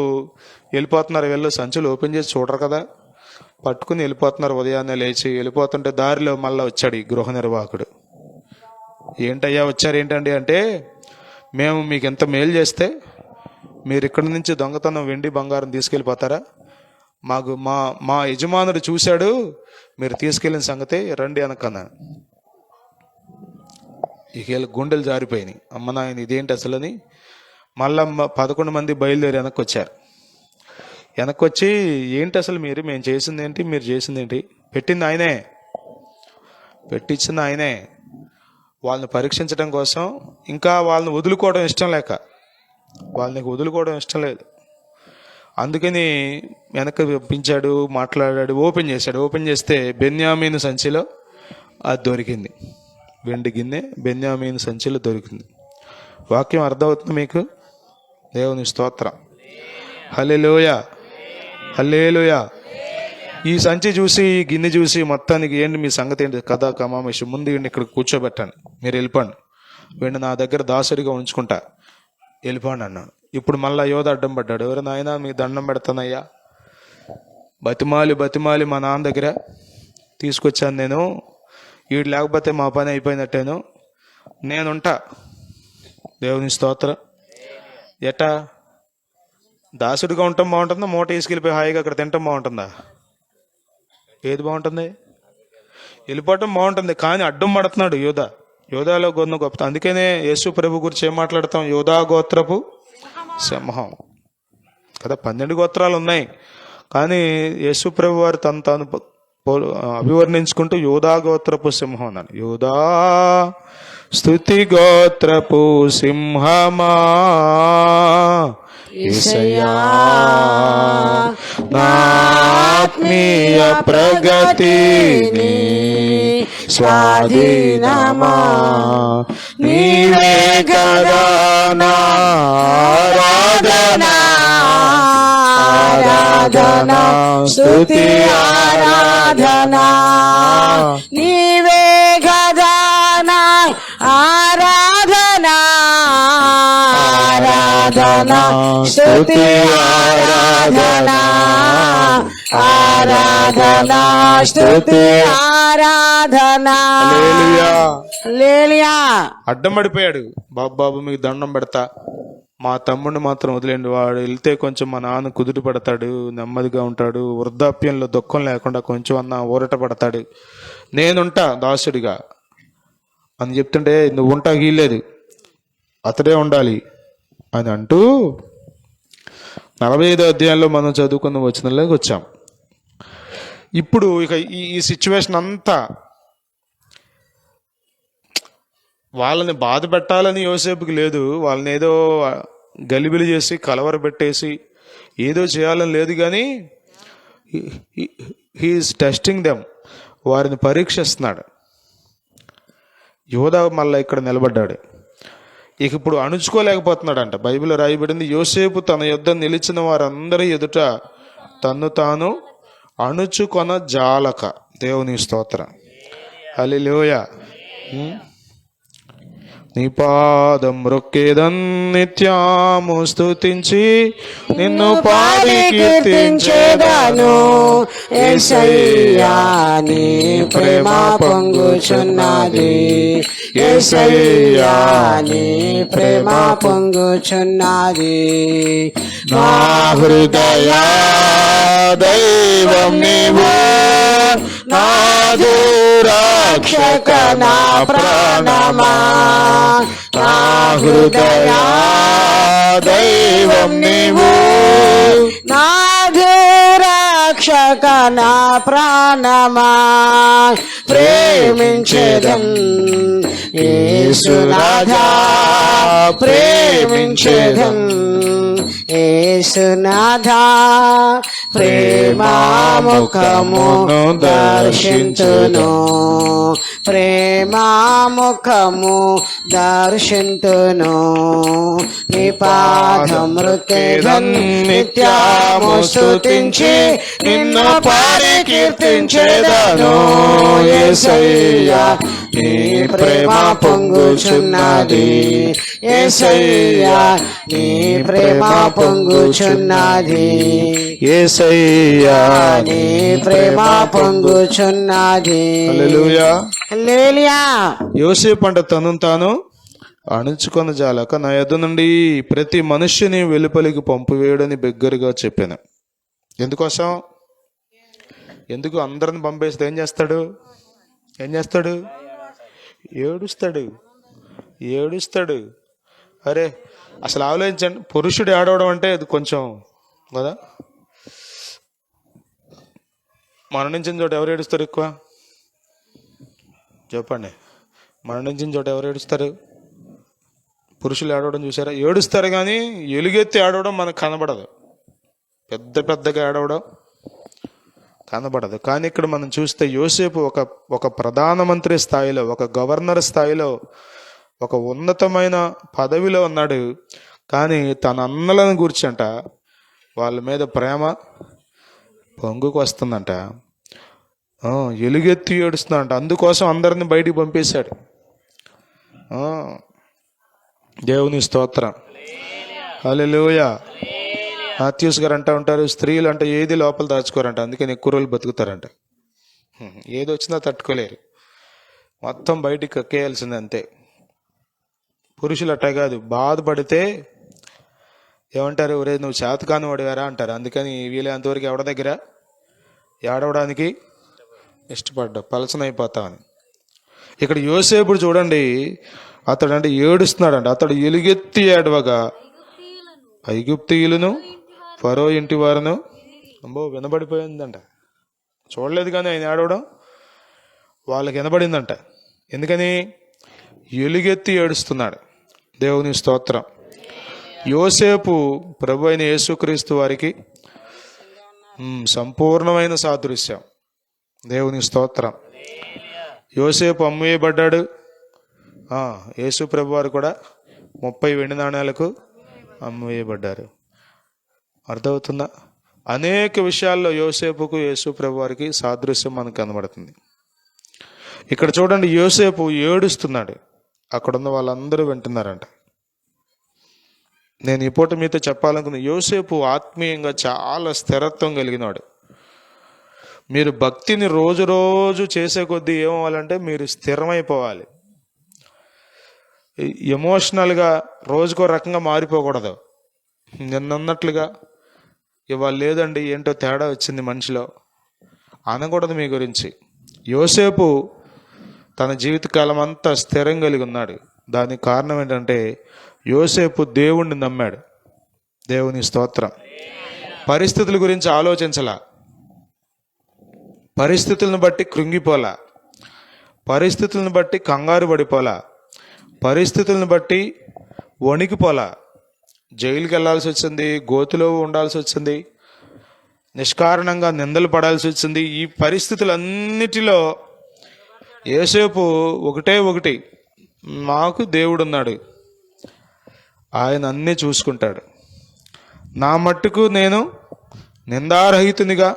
వెళ్ళిపోతున్నారు వీళ్ళు, సంచులు ఓపెన్ చేసి చూడరు కదా, పట్టుకుని వెళ్ళిపోతున్నారు. ఉదయాన్నే లేచి వెళ్ళిపోతుంటే దారిలో మళ్ళీ వచ్చాడు ఈ గృహ నిర్వాహకుడు. ఏంటయ్యా వచ్చారు ఏంటండి అంటే, మేము మీకు ఎంత మేలు చేస్తే మీరు ఇక్కడి నుంచి దొంగతనం వెండి బంగారం తీసుకెళ్ళిపోతారా? మాకు మా యజమానుడు చూశాడు మీరు తీసుకెళ్ళిన సంగతి, రండి అనకన్నాను. ఇక గుండెలు జారిపోయినాయి. అమ్మ నాయన ఇదేంటి అసలు అని మళ్ళా 11 మంది బయలుదేరి వెనక్కి వచ్చారు. వెనక్కి వచ్చి ఏంటి అసలు మేము చేసింది ఏంటి, మీరు చేసింది ఏంటి? పెట్టింది ఆయనే, పెట్టించింది ఆయనే. వాళ్ళని పరీక్షించడం కోసం, ఇంకా వాళ్ళని వదులుకోవడం ఇష్టం లేక, వాళ్ళని వదులుకోవడం ఇష్టం లేదు, అందుకని వెనక్కి పంపించాడు. మాట్లాడాడు, ఓపెన్ చేశాడు. ఓపెన్ చేస్తే బెన్యామీను సంచిలో అది దొరికింది, వెండి గిన్నె బెన్యామీను సంచిలో దొరికింది. వాక్యం అర్థమవుతుంది మీకు? దేవుని స్తోత్రం. హల్లెలూయా, హల్లెలూయా. ఈ సంచి చూసి, ఈ గిన్నె చూసి మొత్తానికి ఏంటి మీ సంగతి ఏంటి కథా కమామేషి, ముందు వీడిని ఇక్కడ కూర్చోబెట్టాను, మీరు వెళ్ళిపోండి, వీడిని నా దగ్గర దాసుడిగా ఉంచుకుంటా, వెళ్ళిపోండి అన్నాడు. ఇప్పుడు మళ్ళీ యోధ అడ్డం పడ్డాడు. ఎవరు నాయన మీ దండం పెడతానయ్యా, బతిమాలి మా నాన్న దగ్గర తీసుకొచ్చాను నేను, వీడు లేకపోతే మా పని అయిపోయినట్టేను, నేనుంటా. దేవుని స్తోత్రం. ఎట్టా దాసుడిగా ఉండటం బాగుంటుందా, మూట తీసుకెళ్ళిపోయి హాయిగా అక్కడ తినటం బాగుంటుందా? ఏది బాగుంటుంది? వెళ్ళిపోవటం బాగుంటుంది, కానీ అడ్డం పడుతున్నాడు యోధ. యోధాలో గొప్ప. అందుకనే యేసు ప్రభు గురించి ఏం మాట్లాడతాం? యోధా గోత్రపు సింహం కదా. 12 గోత్రాలు ఉన్నాయి, కానీ యేసు ప్రభు వారు తాను అభివర్ణించుకుంటూ యోధా గోత్రపు సింహం అన్నాడు. యోధా స్తుతి గోత్రపు సింహమా యేసయ్యా, నా ఆత్మీయ ప్రగతిని స్వాధీనమా, నీవే కదా నా ఆరాధన, ఆరాధన స్తుతి ఆరాధన, నీవే కదా నా ఆరాధన, ఆరాధన స్తుతి ఆరాధన, ఆరాధన స్తుతి ఆరాధన. హల్లెలూయా. అడ్డం పడిపోయాడు. బాబు మీకు దండం పెడతా, మా తమ్ముడిని మాత్రం వదిలేండి, వాడు వెళ్తే కొంచెం మా నాన్న కుదుట పడతాడు, నెమ్మదిగా ఉంటాడు, వృద్ధాప్యంలో దుఃఖం లేకుండా కొంచెం అన్న ఊరట పడతాడు, నేనుంటా దాసుడిగా అని చెప్తుంటే నువ్వు ఉంటా గీలేదు, అతడే ఉండాలి అని అంటూ 45వ అధ్యాయంలో మనం చదువుకున్న వచనంలోకి వచ్చాం. ఇప్పుడు ఇక ఈ సిచ్యువేషన్ అంతా వాళ్ళని బాధ పెట్టాలని యోసేపుకి లేదు, వాళ్ళని ఏదో గలిబిలి చేసి కలవరబెట్టేసి ఏదో చేయాలని లేదు, కానీ హీఈస్ టెస్టింగ్ దెమ్, వారిని పరీక్షిస్తున్నాడు. యోధా మళ్ళీ ఇక్కడ నిలబడ్డాడు. ఇక ఇప్పుడు అణుచుకోలేకపోతున్నాడంట. బైబిల్ రాయబడింది, యోసేపు తన యుద్ధ నిలిచిన వారందరి ఎదుట తన్ను తాను అణుచుకొన జాలక. దేవుని స్తోత్రం. హల్లెలూయా. నీ పాదం రొక్కేదన్ నిత్యము స్తుతించి నిన్ను పాడి కీర్తించేదను. యేసయ్యా నీ ప్రేమ పొంగుచున్నది, యేసయ్యా నీ ప్రేమ పొంగుచున్నది. నా హృదయ దైవం నీవు, నాదు రక్షక నా ప్రాణమా. నా హృదయ దైవం నీవు, నాదు రక్షక నా ప్రాణమా. ప్రేమించేదన్ యేసునాథా, ప్రేమించేదన్ యేసునాథా. ప్రేమాముఖమును దర్శించును, ప్రేమాముఖము దర్శింతును. నీ పాదం మృత్యుదన్ నిత్యము స్తుతించి నిన్ను పాడి కీర్తించేదను. యేసయ్యా నీ ప్రేమ పొంగుచున్నది, యేసయ్యా నీ ప్రేమ పొంగుచున్నది, యేసయ్యా నీ ప్రేమ పొంగుచున్నది. హల్లెలూయా. హల్లెలూయా. యోసేపు అంట తనను తాను అణుచుకొని జాలక నా యొద్ద నుండి ప్రతి మనుష్యుని వెలుపలికి పంపివేయడని బిగ్గరగా చెప్పాను. ఎందుకోసం? ఎందుకు అందరిని పంపేస్తే ఏం చేస్తాడు? ఏడుస్తాడు. అరే అసలు ఆలోచించండి, పురుషుడు ఏడవడం అంటే అది కొంచెం కదా. మరణించిన చోట ఎవరు ఏడుస్తారు ఎక్కువ? చెప్పండి, మరణించిన చోట ఎవరు ఏడుస్తారు? పురుషులు ఏడవడం చూసారా? ఏడుస్తారు, కానీ ఎలుగెత్తి ఏడవడం మనకు కనబడదు. పెద్దగా ఏడవడం కనబడదు. కానీ ఇక్కడ మనం చూస్తే యోసేపు ఒక ప్రధానమంత్రి స్థాయిలో, ఒక గవర్నర్ స్థాయిలో, ఒక ఉన్నతమైన పదవిలో ఉన్నాడు. కానీ తన అన్నలను గుర్చంట వాళ్ళ మీద ప్రేమ పొంగుకు వస్తుందంట. ఎలుగెత్తి ఏడుస్తుందంట. అందుకోసం అందరిని బయటికి పంపేశాడు. దేవుని స్తోత్రం. హల్లెలూయా. మాథ్యూస్ గారు అంటూ ఉంటారు, స్త్రీలు అంటే ఏది లోపల దాచుకోరంట, అందుకని ఎక్కువ రోజులు బతుకుతారంట. ఏది వచ్చినా తట్టుకోలేరు, మొత్తం బయటికి కక్కేయాల్సింది అంతే. పురుషులు అట్టా కాదు, బాధపడితే ఏమంటారు, ఒరే నువ్వు చేతకాని వాడివారా అంటారు. అందుకని వీలైనంతవరకు ఎవడ దగ్గర ఏడవడానికి ఇష్టపడ్డా, పలసనైపోతామని. ఇక్కడ యోసేపుడు చూడండి, అతడు అంటే ఏడుస్తున్నాడంట. అతడు ఎలుగెత్తి ఏడవగా ఐగుప్తీయులను ఫరో ఇంటి వారును వినబడిపోయిందంట. చూడలేదు కానీ ఆయన ఏడవడం వాళ్ళకి వినబడిందంట. ఎందుకని? ఎలుగెత్తి ఏడుస్తున్నాడు. దేవుని స్తోత్రం. యోసేపు ప్రభు అయిన యేసుక్రీస్తు వారికి సంపూర్ణమైన సాదృశ్యం. దేవుని స్తోత్రం. యోసేపు అమ్మేయబడ్డాడు. యేసు ప్రభు వారు కూడా 30 వెండి నాణేలకు అమ్మవేయబడ్డారు. అర్థమవుతుందా? అనేక విషయాల్లో యోసేపుకు యేసు ప్రభు వారికి సాదృశ్యం మనకు కనబడుతుంది. ఇక్కడ చూడండి, యోసేపు ఏడుస్తున్నాడు. అక్కడున్న వాళ్ళందరూ వింటున్నారంట. నేను ఈ పూట మీతో చెప్పాలనుకున్న, యోసేపు ఆత్మీయంగా చాలా స్థిరత్వం కలిగినాడు. మీరు భక్తిని రోజు రోజు చేసే కొద్దీ ఏమవ్వాలంటే మీరు స్థిరమైపోవాలి. ఎమోషనల్గా రోజుకో రకంగా మారిపోకూడదు. నిన్నన్నట్లుగా ఇవాళ లేదండి, ఏంటో తేడా వచ్చింది మనిషిలో అనకూడదు మీ గురించి. యోసేపు తన జీవితకాలం అంతా స్థిరం కలిగి ఉన్నాడు. దానికి కారణం ఏంటంటే యోసేపు దేవుణ్ణి నమ్మాడు. దేవుని స్తోత్రం. పరిస్థితుల గురించి ఆలోచించలా, పరిస్థితులను బట్టి కృంగిపోలా, పరిస్థితులను బట్టి కంగారు పడిపోలా, పరిస్థితులను బట్టి వణికిపోలా. జైలుకి వెళ్ళాల్సి వచ్చింది, గోతులో ఉండాల్సి వచ్చింది, నిష్కారణంగా నిందలు పడాల్సి వచ్చింది. ఈ పరిస్థితులన్నిటిలో యోసేపు ఒకటి, మాకు దేవుడున్నాడు, ఆయన అన్నీ చూసుకుంటాడు. నా మట్టుకు నేను నిందారహితునిగా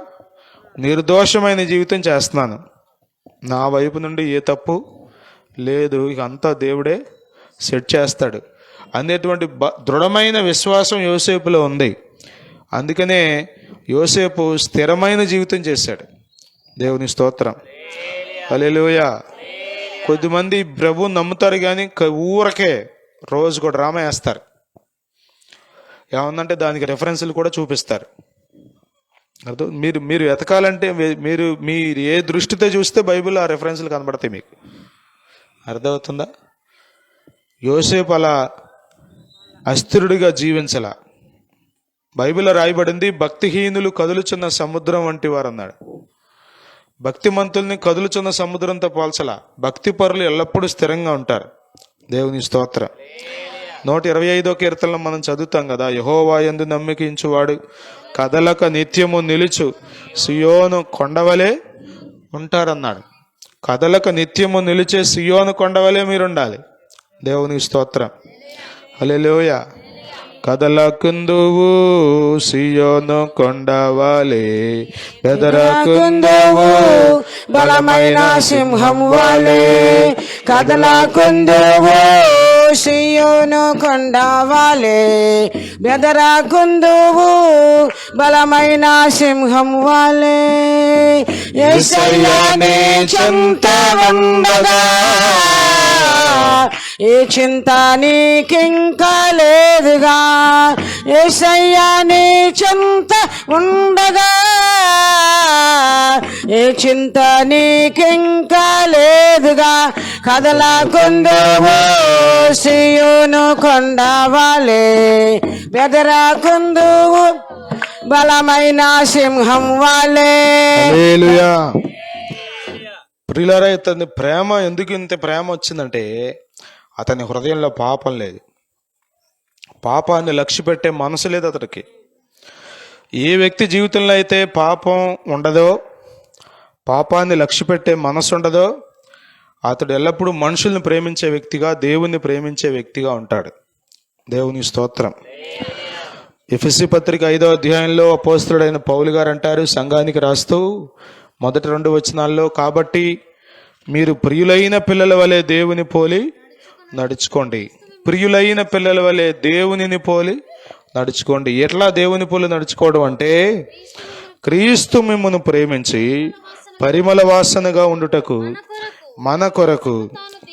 నిర్దోషమైన జీవితం చేస్తున్నాను. నా వైపు నుండి ఏ తప్పు లేదు, ఇక అంతా దేవుడే సెట్ చేస్తాడు అనేటువంటి దృఢమైన విశ్వాసం యోసేపులో ఉంది. అందుకనే యోసేపు స్థిరమైన జీవితం చేశాడు. దేవుని స్తోత్రం, హల్లెలూయా. కొద్దిమంది ప్రభువుని నమ్ముతారు కానీ ఊరకే రోజుకు ఒక డ్రామా వేస్తారు. ఏమందంటే దానికి రెఫరెన్స్లు కూడా చూపిస్తారు. అర్థం, మీరు వెతకాలంటే మీరు ఏ దృష్టితో చూస్తే బైబిల్లో ఆ రెఫరెన్స్లు కనబడతాయి మీకు. అర్థమవుతుందా? యోసేపు అలా అస్థిరుడిగా జీవించలా. బైబిల్లో రాయబడింది, భక్తిహీనులు కదులుచున్న సముద్రం వంటి వారు అన్నాడు. భక్తిమంతుల్ని కదులుచున్న సముద్రంతో పోల్చలా. భక్తి పరులు ఎల్లప్పుడూ స్థిరంగా ఉంటారు. దేవుని స్తోత్రం. 125వ కీర్తనలో మనం చదువుతాం కదా, యెహోవా యందు నమ్మకించువాడు కదలక నిత్యము నిలుచు సియోను కొండవలే ఉంటారన్నాడు. కదలక నిత్యము నిలిచే సియోను కొండవలే మీరుండాలి. దేవుని స్తోత్రం, హల్లెలూయా. కదలకుందువు సియోను కొండవలే, బెదరకుందువు బలమైన సింహం వాలే. కదలకుందువు సియోను కొండవాలే, బెదరకుందువు బలమైన సింహం వాలే. యేసయ్యనే చెంత ఉండగా ఏ చింత నీకింకా లేదుగా. యేసయ్యనే చెంత ఉండగా ఏ చింత నీకింకా లేదుగా. కదలకుందువు సియోను కొండవాలే, బెదరకుందువు బలమైన సింహం వాలే. హల్లెలూయా. ప్రియులారా, ఇతని ప్రేమ ఎందుకు ఇంత ప్రేమ వచ్చిందంటే అతని హృదయంలో పాపం లేదు. పాపాన్ని లక్ష్య పెట్టే మనసు లేదు అతడికి. ఏ వ్యక్తి జీవితంలో అయితే పాపం ఉండదో, పాపాన్ని లక్ష్య పెట్టే మనసు ఉండదో, అతడు ఎల్లప్పుడూ మనుషుల్ని ప్రేమించే వ్యక్తిగా, దేవుణ్ణి ప్రేమించే వ్యక్తిగా ఉంటాడు. దేవుని స్తోత్రం. ఎఫెసీ పత్రిక 5వ అధ్యాయంలో అపోస్తలుడైన పౌలు గారు అంటారు, సంఘానికి రాస్తూ మొదటి 2 వచనాల్లో, కాబట్టి మీరు ప్రియులైన పిల్లల వలె దేవుని పోలి నడుచుకోండి. ప్రియులైన పిల్లల వలె దేవునిని పోలి నడుచుకోండి. ఎట్లా దేవుని పోలి నడుచుకోవడం అంటే, క్రీస్తు మిమ్మును ప్రేమించి పరిమళ వాసనగా ఉండుటకు మన కొరకు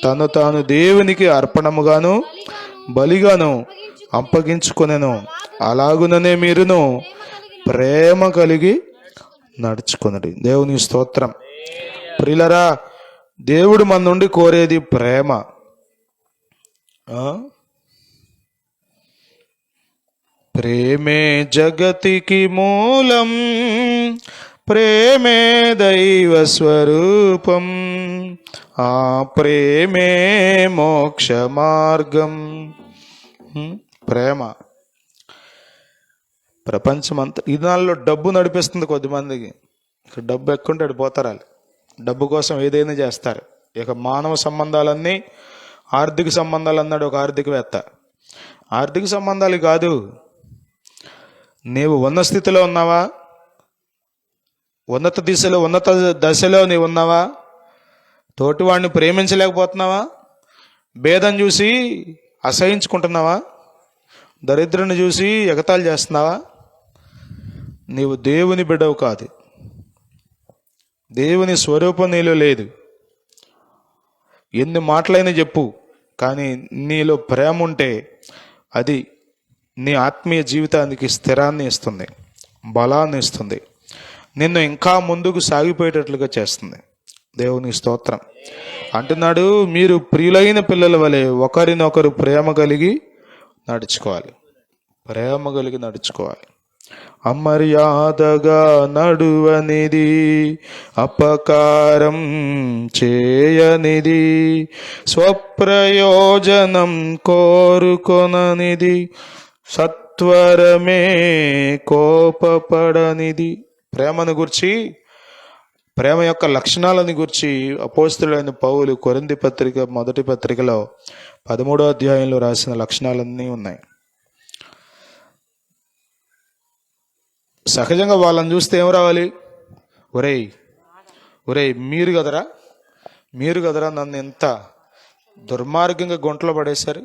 తను తాను దేవునికి అర్పణముగాను బలిగాను అప్పగించుకొనెను. అలాగుననే మీరును ప్రేమ కలిగి నడుచుకొనుడి. దేవుని స్తోత్రం. ప్రియులరా, దేవుడు మన నుండి కోరేది ప్రేమ. ప్రేమే జగతికి మూలం, ప్రేమే దైవ స్వరూపం, ఆ ప్రేమే మోక్ష మార్గం. ప్రేమ ప్రపంచమంతా ఈ నాల్లో డబ్బు నడిపిస్తుంది కొద్దిమందికి. ఇక డబ్బు ఎక్కుంటే పోతారు వాళ్ళు. డబ్బు కోసం ఏదైనా చేస్తారు. ఇక మానవ సంబంధాలన్నీ ఆర్థిక సంబంధాలు అన్నాడు ఒక ఆర్థికవేత్త. ఆర్థిక సంబంధాలు కాదు, నీవు ఉన్న స్థితిలో ఉన్నావా, ఉన్నత దశలో నీవు ఉన్నావా, తోటివాడిని ప్రేమించలేకపోతున్నావా, భేదం చూసి అసహించుకుంటున్నావా, దరిద్రుని చూసి ఎగతాళి చేస్తున్నావా, నీవు దేవుని బిడ్డవు కాదు. దేవుని స్వరూపం నీలో లేదు. ఎన్ని మాటలైనా చెప్పు, కానీ నీలో ప్రేమ ఉంటే అది నీ ఆత్మీయ జీవితానికి స్థిరాన్ని ఇస్తుంది, బలాన్ని ఇస్తుంది, నిన్ను ఇంకా ముందుకు సాగిపోయేటట్లుగా చేస్తుంది. దేవుని స్తోత్రం. అంటున్నాడు, మీరు ప్రియులైన పిల్లల వలె ఒకరినొకరు ప్రేమ కలిగి నడుచుకోవాలి. ప్రేమ కలిగి నడుచుకోవాలి. అమర్యాదగా నడువనిది, అపకారం చేయనిది, స్వప్రయోజనం కోరుకొననిది, సత్వరమే కోపపడనిది. ప్రేమను గురించి, ప్రేమ యొక్క లక్షణాలను గురించి అపోస్తలుడైన పౌలు కొరింథీ పత్రిక మొదటి పత్రికలో 13వ అధ్యాయంలో రాసిన లక్షణాలన్నీ ఉన్నాయి. సహజంగా వాళ్ళని చూస్తే ఏం రావాలి? ఒరేయ్ మీరు కదరా నన్ను ఎంత దుర్మార్గంగా గుంటలో పడేశారు.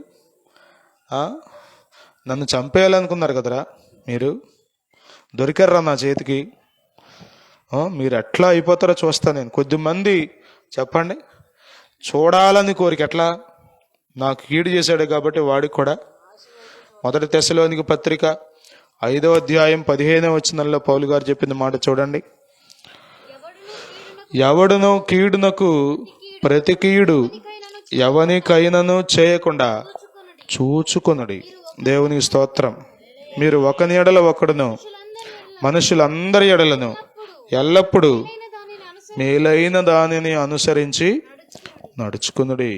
నన్ను చంపేయాలనుకున్నారు కదరా, మీరు దొరికారా నా చేతికి. మీరు ఎట్లా అయిపోతారో చూస్తా నేను. కొద్దిమంది చెప్పండి, చూడాలని కోరిక. ఎట్లా? నాకు కీడు చేశాడు కాబట్టి వాడికి కూడా. 1 తెస్సలోనికీ పత్రిక 5వ అధ్యాయం 15వ వచనంలో పౌలు గారు చెప్పిన మాట చూడండి. ఎవడును కీడునకు ప్రతి కీడు ఎవనికైనను చేయకుండా చూచుకొనుడి. దేవునికి స్తోత్రం. మీరు ఒకని ఎడల ఒకడును మనుషులందరి ఎడలను ఎల్లప్పుడూ మేలైన దానిని అనుసరించి నడుచుకునుడి.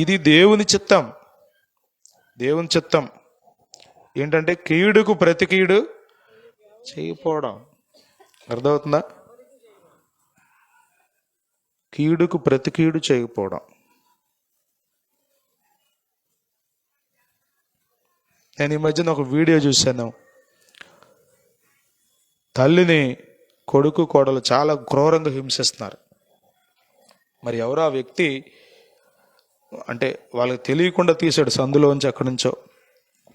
ఇది దేవుని చిత్తం. దేవుని చిత్తం ఏంటంటే కీడుకు ప్రతి కీడు చేయకపోవడం. అర్థమవుతుందా? కీడుకు ప్రతి కీడు చేయకపోవడం. నేను ఈ మధ్యన ఒక వీడియో చూశాను. తల్లిని కొడుకు కోడలు చాలా క్రూరంగా హింసిస్తున్నారు. మరి ఎవరో ఆ వ్యక్తి అంటే వాళ్ళకి తెలియకుండా తీశాడు, సందులోంచి అక్కడి నుంచో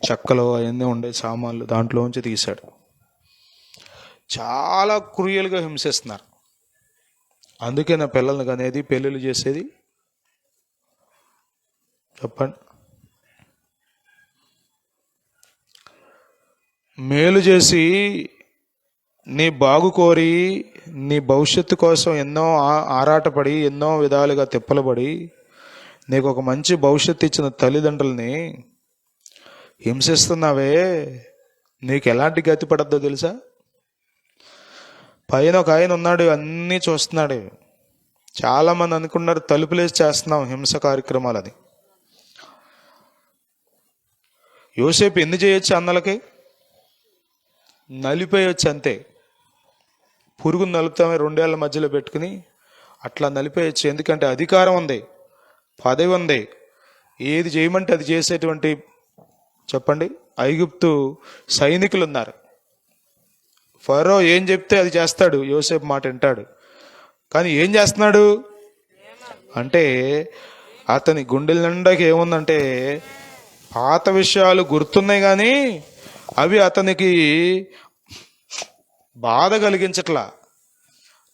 చెక్కలో అవన్నీ ఉండే సామాన్లు దాంట్లోంచి తీశాడు. చాలా క్రూయల్గా హింసిస్తున్నారు. అందుకే నా పిల్లల్ని అనేది పెళ్ళిళ్ళు చేసేది. చెప్పండి. మేలు చేసి నీ బాగు కోరి నీ భవిష్యత్తు కోసం ఎన్నో ఆరాటపడి ఎన్నో విధాలుగా తిప్పలబడి నీకు ఒక మంచి భవిష్యత్తు ఇచ్చిన తల్లిదండ్రుల్ని హింసిస్తున్నావే, నీకు ఎలాంటి గతి పడద్దో తెలుసా? పైన ఒక ఆయన ఉన్నాడు, అన్నీ చూస్తున్నాడు. చాలామంది అనుకున్నారు తలుపులేసి చేస్తున్నాం హింస కార్యక్రమాలు. అది యోసేపు ఎన్ని చేయొచ్చు? అన్నలకి నలిపేయచ్చు అంతే. పురుగును నలుపుతామే 2 ఏళ్ల మధ్యలో పెట్టుకుని అట్లా నలిపేయచ్చు. ఎందుకంటే అధికారం ఉంది, పదవి ఉంది, ఏది చేయమంటే అది చేసేటువంటి చెప్పండి ఐగుప్తు సైనికులు ఉన్నారు. ఫరో ఏం చెప్తే అది చేస్తాడు, యోసేపు మాట వింటాడు. కానీ ఏం చేస్తున్నాడు అంటే అతని గుండెల నిండాకి ఏముందంటే పాత విషయాలు గుర్తున్నాయి, కానీ అవి అతనికి బాధ కలిగించట్లా,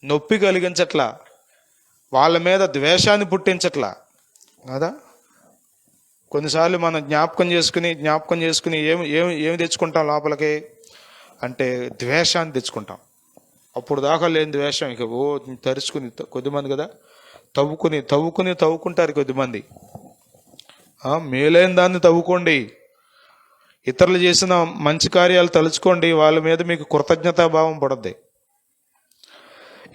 నొప్పి కలిగించట్లా, వాళ్ళ మీద ద్వేషాన్ని పుట్టించట్లా కదా. కొన్నిసార్లు మనం జ్ఞాపకం చేసుకుని ఏమి తెచ్చుకుంటాం లోపలికి అంటే ద్వేషాన్ని తెచ్చుకుంటాం. అప్పుడు దాకా లేని ద్వేషం ఇక తరుచుకుని కొద్దిమంది కదా తవ్వుకుంటారు కొద్దిమంది. మేలైన దాన్ని తవ్వుకోండి, ఇతరులు చేసిన మంచి కార్యాలు తలుచుకోండి, వాళ్ళ మీద మీకు కృతజ్ఞతాభావం పడద్ది.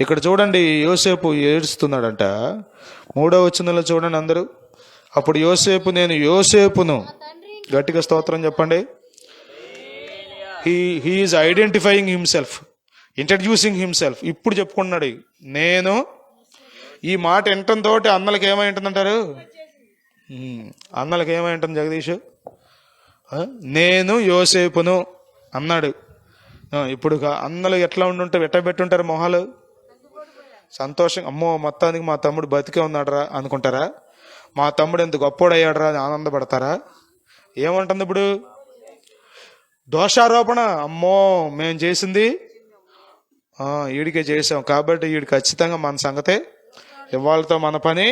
ఇక్కడ చూడండి, యోసేపు ఏడుస్తున్నాడంట. 3వ వచనంలో చూడండి అందరూ. అప్పుడు యోసేపు, నేను యోసేపును, గట్టిగా స్తోత్రం చెప్పండి. He is identifying himself, introducing himself. ఇప్పుడు చెప్పుకున్నాడు నేను. ఈ మాట వినటంతో అన్నలకి ఏమై ఉంటుందంటారు? అన్నలకి ఏమై ఉంటుంది జగదీష్? నేను యోసేపును అన్నాడు. ఇప్పుడు అన్నలు ఎట్లా ఉండుంటే ఎట్టబెట్టుంటారు మొహాలు? సంతోషం, అమ్మో మొత్తానికి మా తమ్ముడు బతికే ఉన్నాడరా అనుకుంటారా? మా తమ్ముడు ఎంత గొప్పోడయ్యాడరా అని ఆనందపడతారా? ఏమంటుంది ఇప్పుడు? దోషారోపణ. అమ్మో మేము చేసింది వీడికే చేసాం కాబట్టి వీడికి ఖచ్చితంగా మన సంగతే, ఇవాళతో మన పని.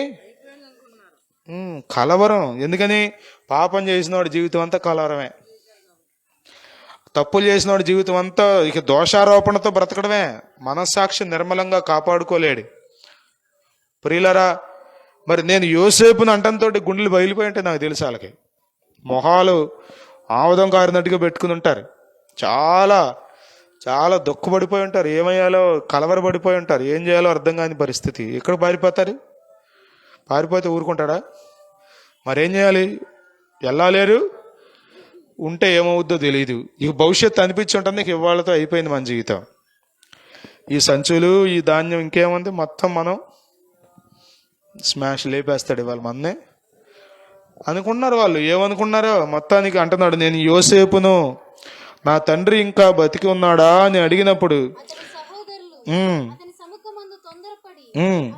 కలవరం. ఎందుకని? పాపం చేసినవాడు జీవితం అంతా కలవరమే, తప్పులు చేసినవాడు జీవితం అంతా ఇక దోషారోపణతో బ్రతకడమే. మనస్సాక్షి నిర్మలంగా కాపాడుకోలేడు. ప్రియులరా, మరి నేను యోసేపును అంటంతో గుండెలు బయలుపోయి ఉంటే నాకు తెలుసు వాళ్ళకి మొహాలు ఆముదం కారినట్టుగా పెట్టుకుని ఉంటారు. చాలా చాలా దుఃఖపడిపోయి ఉంటారు. ఏమయ్యాలో కలవరపడిపోయి ఉంటారు. ఏం చేయాలో అర్థం కాని పరిస్థితి. ఎక్కడ పారిపోతారు? పారిపోతే ఊరుకుంటాడా? మరేం చేయాలి? వెళ్ళలేరు, ఉంటే ఏమవుద్దో తెలియదు. ఇక భవిష్యత్తు అనిపించి ఉంటుంది, ఇక ఇవాళతో అయిపోయింది మన జీవితం. ఈ సంచులు, ఈ ధాన్యం, ఇంకేముంది మొత్తం మనం స్మాష్ లేపేస్తాడు ఇవాళ మననే అనుకున్నారు. వాళ్ళు ఏమనుకున్నారో మొత్తానికి అంటున్నాడు, నేను యోసేపును, నా తండ్రి ఇంకా బతికి ఉన్నాడా అని అడిగినప్పుడు ఉమ్.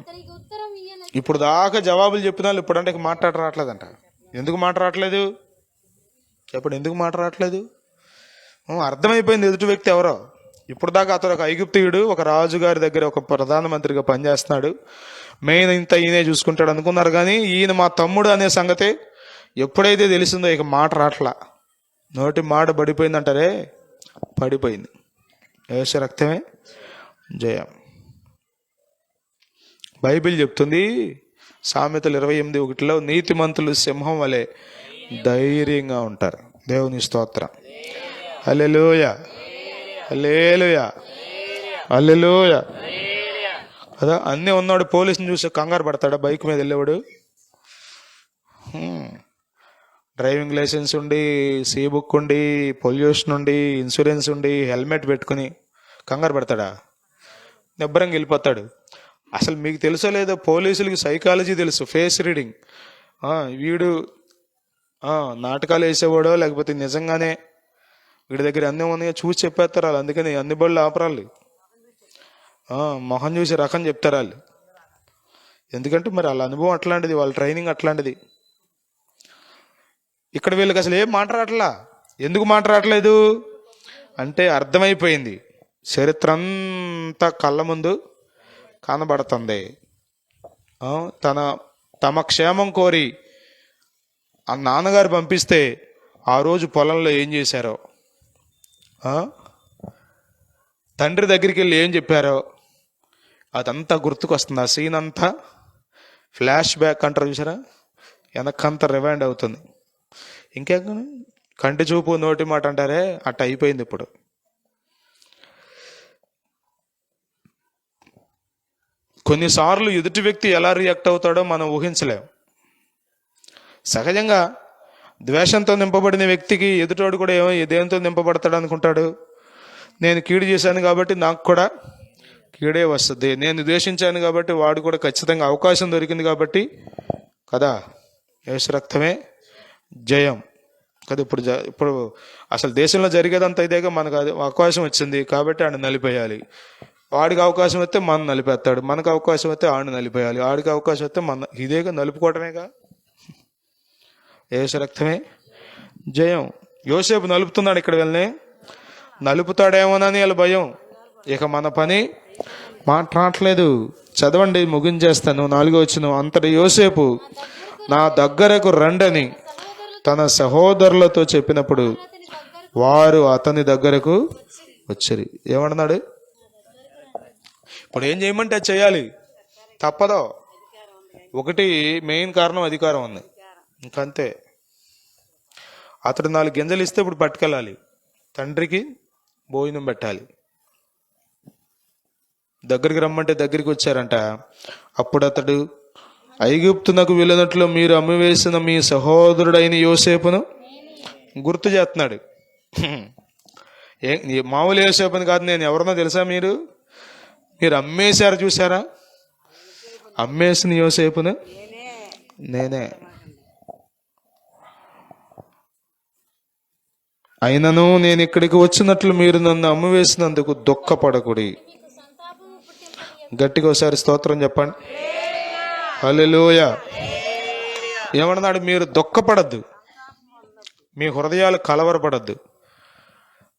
ఇప్పుడు దాకా జవాబులు చెప్పిన వాళ్ళు ఇప్పుడంటే ఇక మాట రావట్లేదంట. ఎందుకు మాట రావట్లేదు చెప్పండి, ఎందుకు మాట రావట్లేదు? అర్థమైపోయింది ఎదుటి వ్యక్తి ఎవరో. ఇప్పుడు దాకా అతను ఒక ఐగుప్తీయుడు, ఒక రాజుగారి దగ్గర ఒక ప్రధానమంత్రిగా పనిచేస్తున్నాడు, మెయిన్ ఇంత ఈయనే చూసుకుంటాడు అనుకున్నారు. కానీ ఈయన మా తమ్ముడు అనే సంగతి ఎప్పుడైతే తెలిసిందో ఇక మాట రాట్లా. నోటి మాట పడిపోయిందంటారే, పడిపోయింది. యేసు రక్తమే జయం. బైబిల్ చెప్తుంది సామెతలు 28:1 నీతిమంతులు సింహం వలె ధైర్యంగా ఉంటారు. దేవుని స్తోత్రం. హల్లెలూయా, హల్లెలూయా, హల్లెలూయా. కదా, అన్నీ ఉన్నాడు. పోలీసుని చూసి కంగారు పడతాడా? బైక్ మీద వెళ్ళేవాడు డ్రైవింగ్ లైసెన్స్ ఉండి, సీ బుక్ ఉండి, పొల్యూషన్ ఉండి, ఇన్సూరెన్స్ ఉండి, హెల్మెట్ పెట్టుకుని కంగారు పడతాడా? నిబ్బరంగా వెళ్ళిపోతాడు. అసలు మీకు తెలుసో లేదో, పోలీసులకి సైకాలజీ తెలుసు, ఫేస్ రీడింగ్. వీడు నాటకాలు వేసేవాడో లేకపోతే నిజంగానే వీడి దగ్గర అన్నీ ఉన్నాయో చూసి చెప్పేస్తారు వాళ్ళు. అందుకని అన్ని బళ్ళు ఆపరాళ్ళు, మొహం చూసి రకం చెప్తారు వాళ్ళు. ఎందుకంటే మరి వాళ్ళ అనుభవం అట్లాంటిది, వాళ్ళ ట్రైనింగ్ అట్లాంటిది. ఇక్కడ వీళ్ళకి అసలు ఏం మాట్లాడట్లా. ఎందుకు మాట్లాడట్లేదు అంటే అర్థమైపోయింది, చరిత్ర అంతా కళ్ళ ముందు కనబడుతుంది. తమ క్షేమం కోరి ఆ నాన్నగారు పంపిస్తే ఆ రోజు పొలంలో ఏం చేశారో, తండ్రి దగ్గరికి వెళ్ళి ఏం చెప్పారో అదంతా గుర్తుకొస్తుంది. ఆ సీన్ అంతా ఫ్లాష్ బ్యాక్ అంటారు చూసారా, వెనక్కంతా రివైండ్ అవుతుంది. ఇంకే కంటి చూపు నోటి మాట అంటారే, అట్ట అయిపోయింది ఇప్పుడు. కొన్నిసార్లు ఎదుటి వ్యక్తి ఎలా రియాక్ట్ అవుతాడో మనం ఊహించలేం. సహజంగా ద్వేషంతో నింపబడిన వ్యక్తికి ఎదుటోడు కూడా దేంతో నింపబడతాడు అనుకుంటాడు? నేను కీడు చేశాను కాబట్టి నాకు కూడా కీడే వస్తుంది, నేను ద్వేషించాను కాబట్టి వాడు కూడా ఖచ్చితంగా అవకాశం దొరికింది కాబట్టి కదా, యేసు రక్తమే జయం కదా. ఇప్పుడు అసలు దేశంలో జరిగేదంతా ఇదేగా, మనకు అది అవకాశం వచ్చింది కాబట్టి ఆడిని నలిపేయాలి. వాడికి అవకాశం వస్తే మనం నలిపేస్తాడు, మనకు అవకాశం వస్తే ఆడిని నలిపేయాలి, ఆడికి అవకాశం వస్తే ఇదేగా నలుపుకోవటమేగా. యేసు రక్తమే జయం. యోసేపు నలుపుతున్నాడు, ఇక్కడ వెళ్ళని నలుపుతాడేమోనని వాళ్ళ భయం. ఇక మన పని మాట్లాడలేదు. చదవండి, ముగించేస్తాను. 4వ వచనం. అంతటి యోసేపు నా దగ్గరకు రండని తన సహోదరులతో చెప్పినప్పుడు వారు అతని దగ్గరకు వచ్చారు. ఏమన్నాడు? ఇప్పుడు ఏం చేయమంటే అది చేయాలి, తప్పదో. ఒకటి మెయిన్ కారణం అధికారం ఉంది, ఇంకంతే. అతడు 4 గింజలు ఇస్తే ఇప్పుడు పట్టుకెళ్ళాలి, తండ్రికి భోజనం పెట్టాలి. దగ్గరికి రమ్మంటే దగ్గరికి వచ్చారంట. అప్పుడు అతడు ఐగుప్తునకు వెళ్ళినట్లు మీరు అమ్మివేసిన మీ సహోదరుడైన యోసేపును గుర్తు చేస్తున్నాడు. మామూలు యోసేపుని కాదు, నేను ఎవరినో తెలుసా? మీరు అమ్మేశారు చూసారా? అమ్మేసిన యోసేపును నేనే. అయినను నేను ఇక్కడికి వచ్చినట్లు మీరు నన్ను అమ్మివేసినందుకు దుఃఖపడకుడి. గట్టిగా ఒకసారి స్తోత్రం చెప్పండి. హల్లెలూయా. ఏమన్నాడు? మీరు దుఃఖపడద్దు, మీ హృదయాలు కలవరపడద్దు,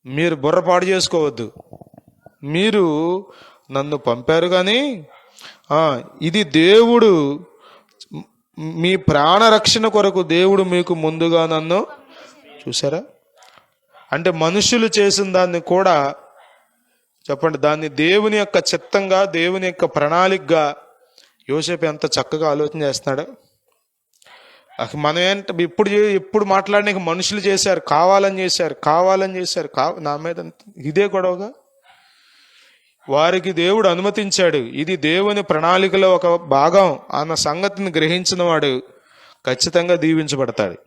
మీరు బుర్ర పాడు చేసుకోవద్దు. మీరు నన్ను పంపారు కానీ ఇది దేవుడు, మీ ప్రాణరక్షణ కొరకు దేవుడు మీకు ముందుగా నన్ను చూసారా. అంటే మనుషులు చేసిన దాన్ని కూడా చెప్పండి, దాన్ని దేవుని యొక్క చిత్తంగా, దేవుని యొక్క ప్రణాళికగా యోసేపు ఎంత చక్కగా ఆలోచన చేస్తున్నాడు. మనం ఏంట ఇప్పుడు మాట్లాడిన మనుషులు చేశారు, కావాలని చేశారు, నా మీద ఇదే గొడవగా. వారికి దేవుడు అనుమతించాడు, ఇది దేవుని ప్రణాళికలో ఒక భాగం అన్న సంగతిని గ్రహించిన వాడు ఖచ్చితంగా దీవించబడతాడు,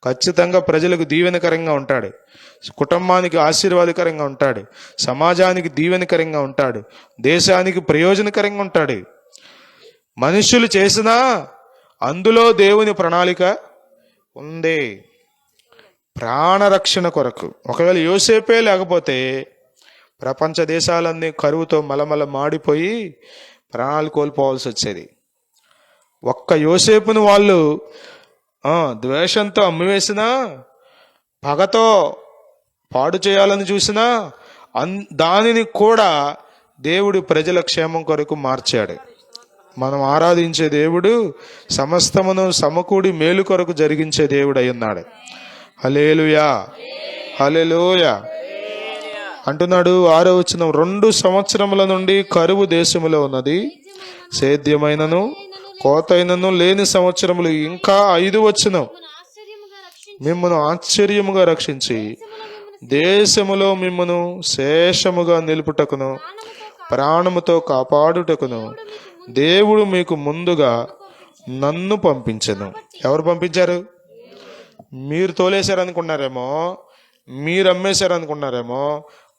ఖచ్చితంగా ప్రజలకు దీవెనకరంగా ఉంటాడు, కుటుంబానికి ఆశీర్వాదకరంగా ఉంటాడు, సమాజానికి దీవెనకరంగా ఉంటాడు, దేశానికి ప్రయోజనకరంగా ఉంటాడు. మనుషులు చేసినా అందులో దేవుని ప్రణాళిక ఉంది, ప్రాణరక్షణ కొరకు. ఒకవేళ యోసేపే లేకపోతే ప్రపంచ దేశాలన్నీ కరువుతో మలమల మాడిపోయి ప్రాణాలు కోల్పోవాల్సి వచ్చేది. ఒక్క యోసేపును వాళ్ళు ద్వేషంతో అమ్మివేసినా, పగతో పాడు చేయాలని చూసినా దానిని కూడా దేవుడు ప్రజల క్షేమం కొరకు మార్చాడు. మనం ఆరాధించే దేవుడు సమస్తమును సమకూడి మేలు కొరకు జరిగించే దేవుడు అయి ఉన్నాడు. హల్లెలూయా, హల్లెలూయా అంటున్నాడు. 6వ వచనం, 2 సంవత్సరముల నుండి కరువు దేశములో ఉన్నది, సేద్యమైనను కోతైనను లేని సంవత్సరములు ఇంకా 5 వచ్చును. మిమ్మను ఆశ్చర్యముగా రక్షించి దేశములో మిమ్మను శేషముగా నిలుపుటకును ప్రాణముతో కాపాడుటకును దేవుడు మీకు ముందుగా నన్ను పంపించెను. ఎవరు పంపించారు? మీరు తోలేశారనుకున్నారేమో, మీరు అమ్మేశారనుకున్నారేమో,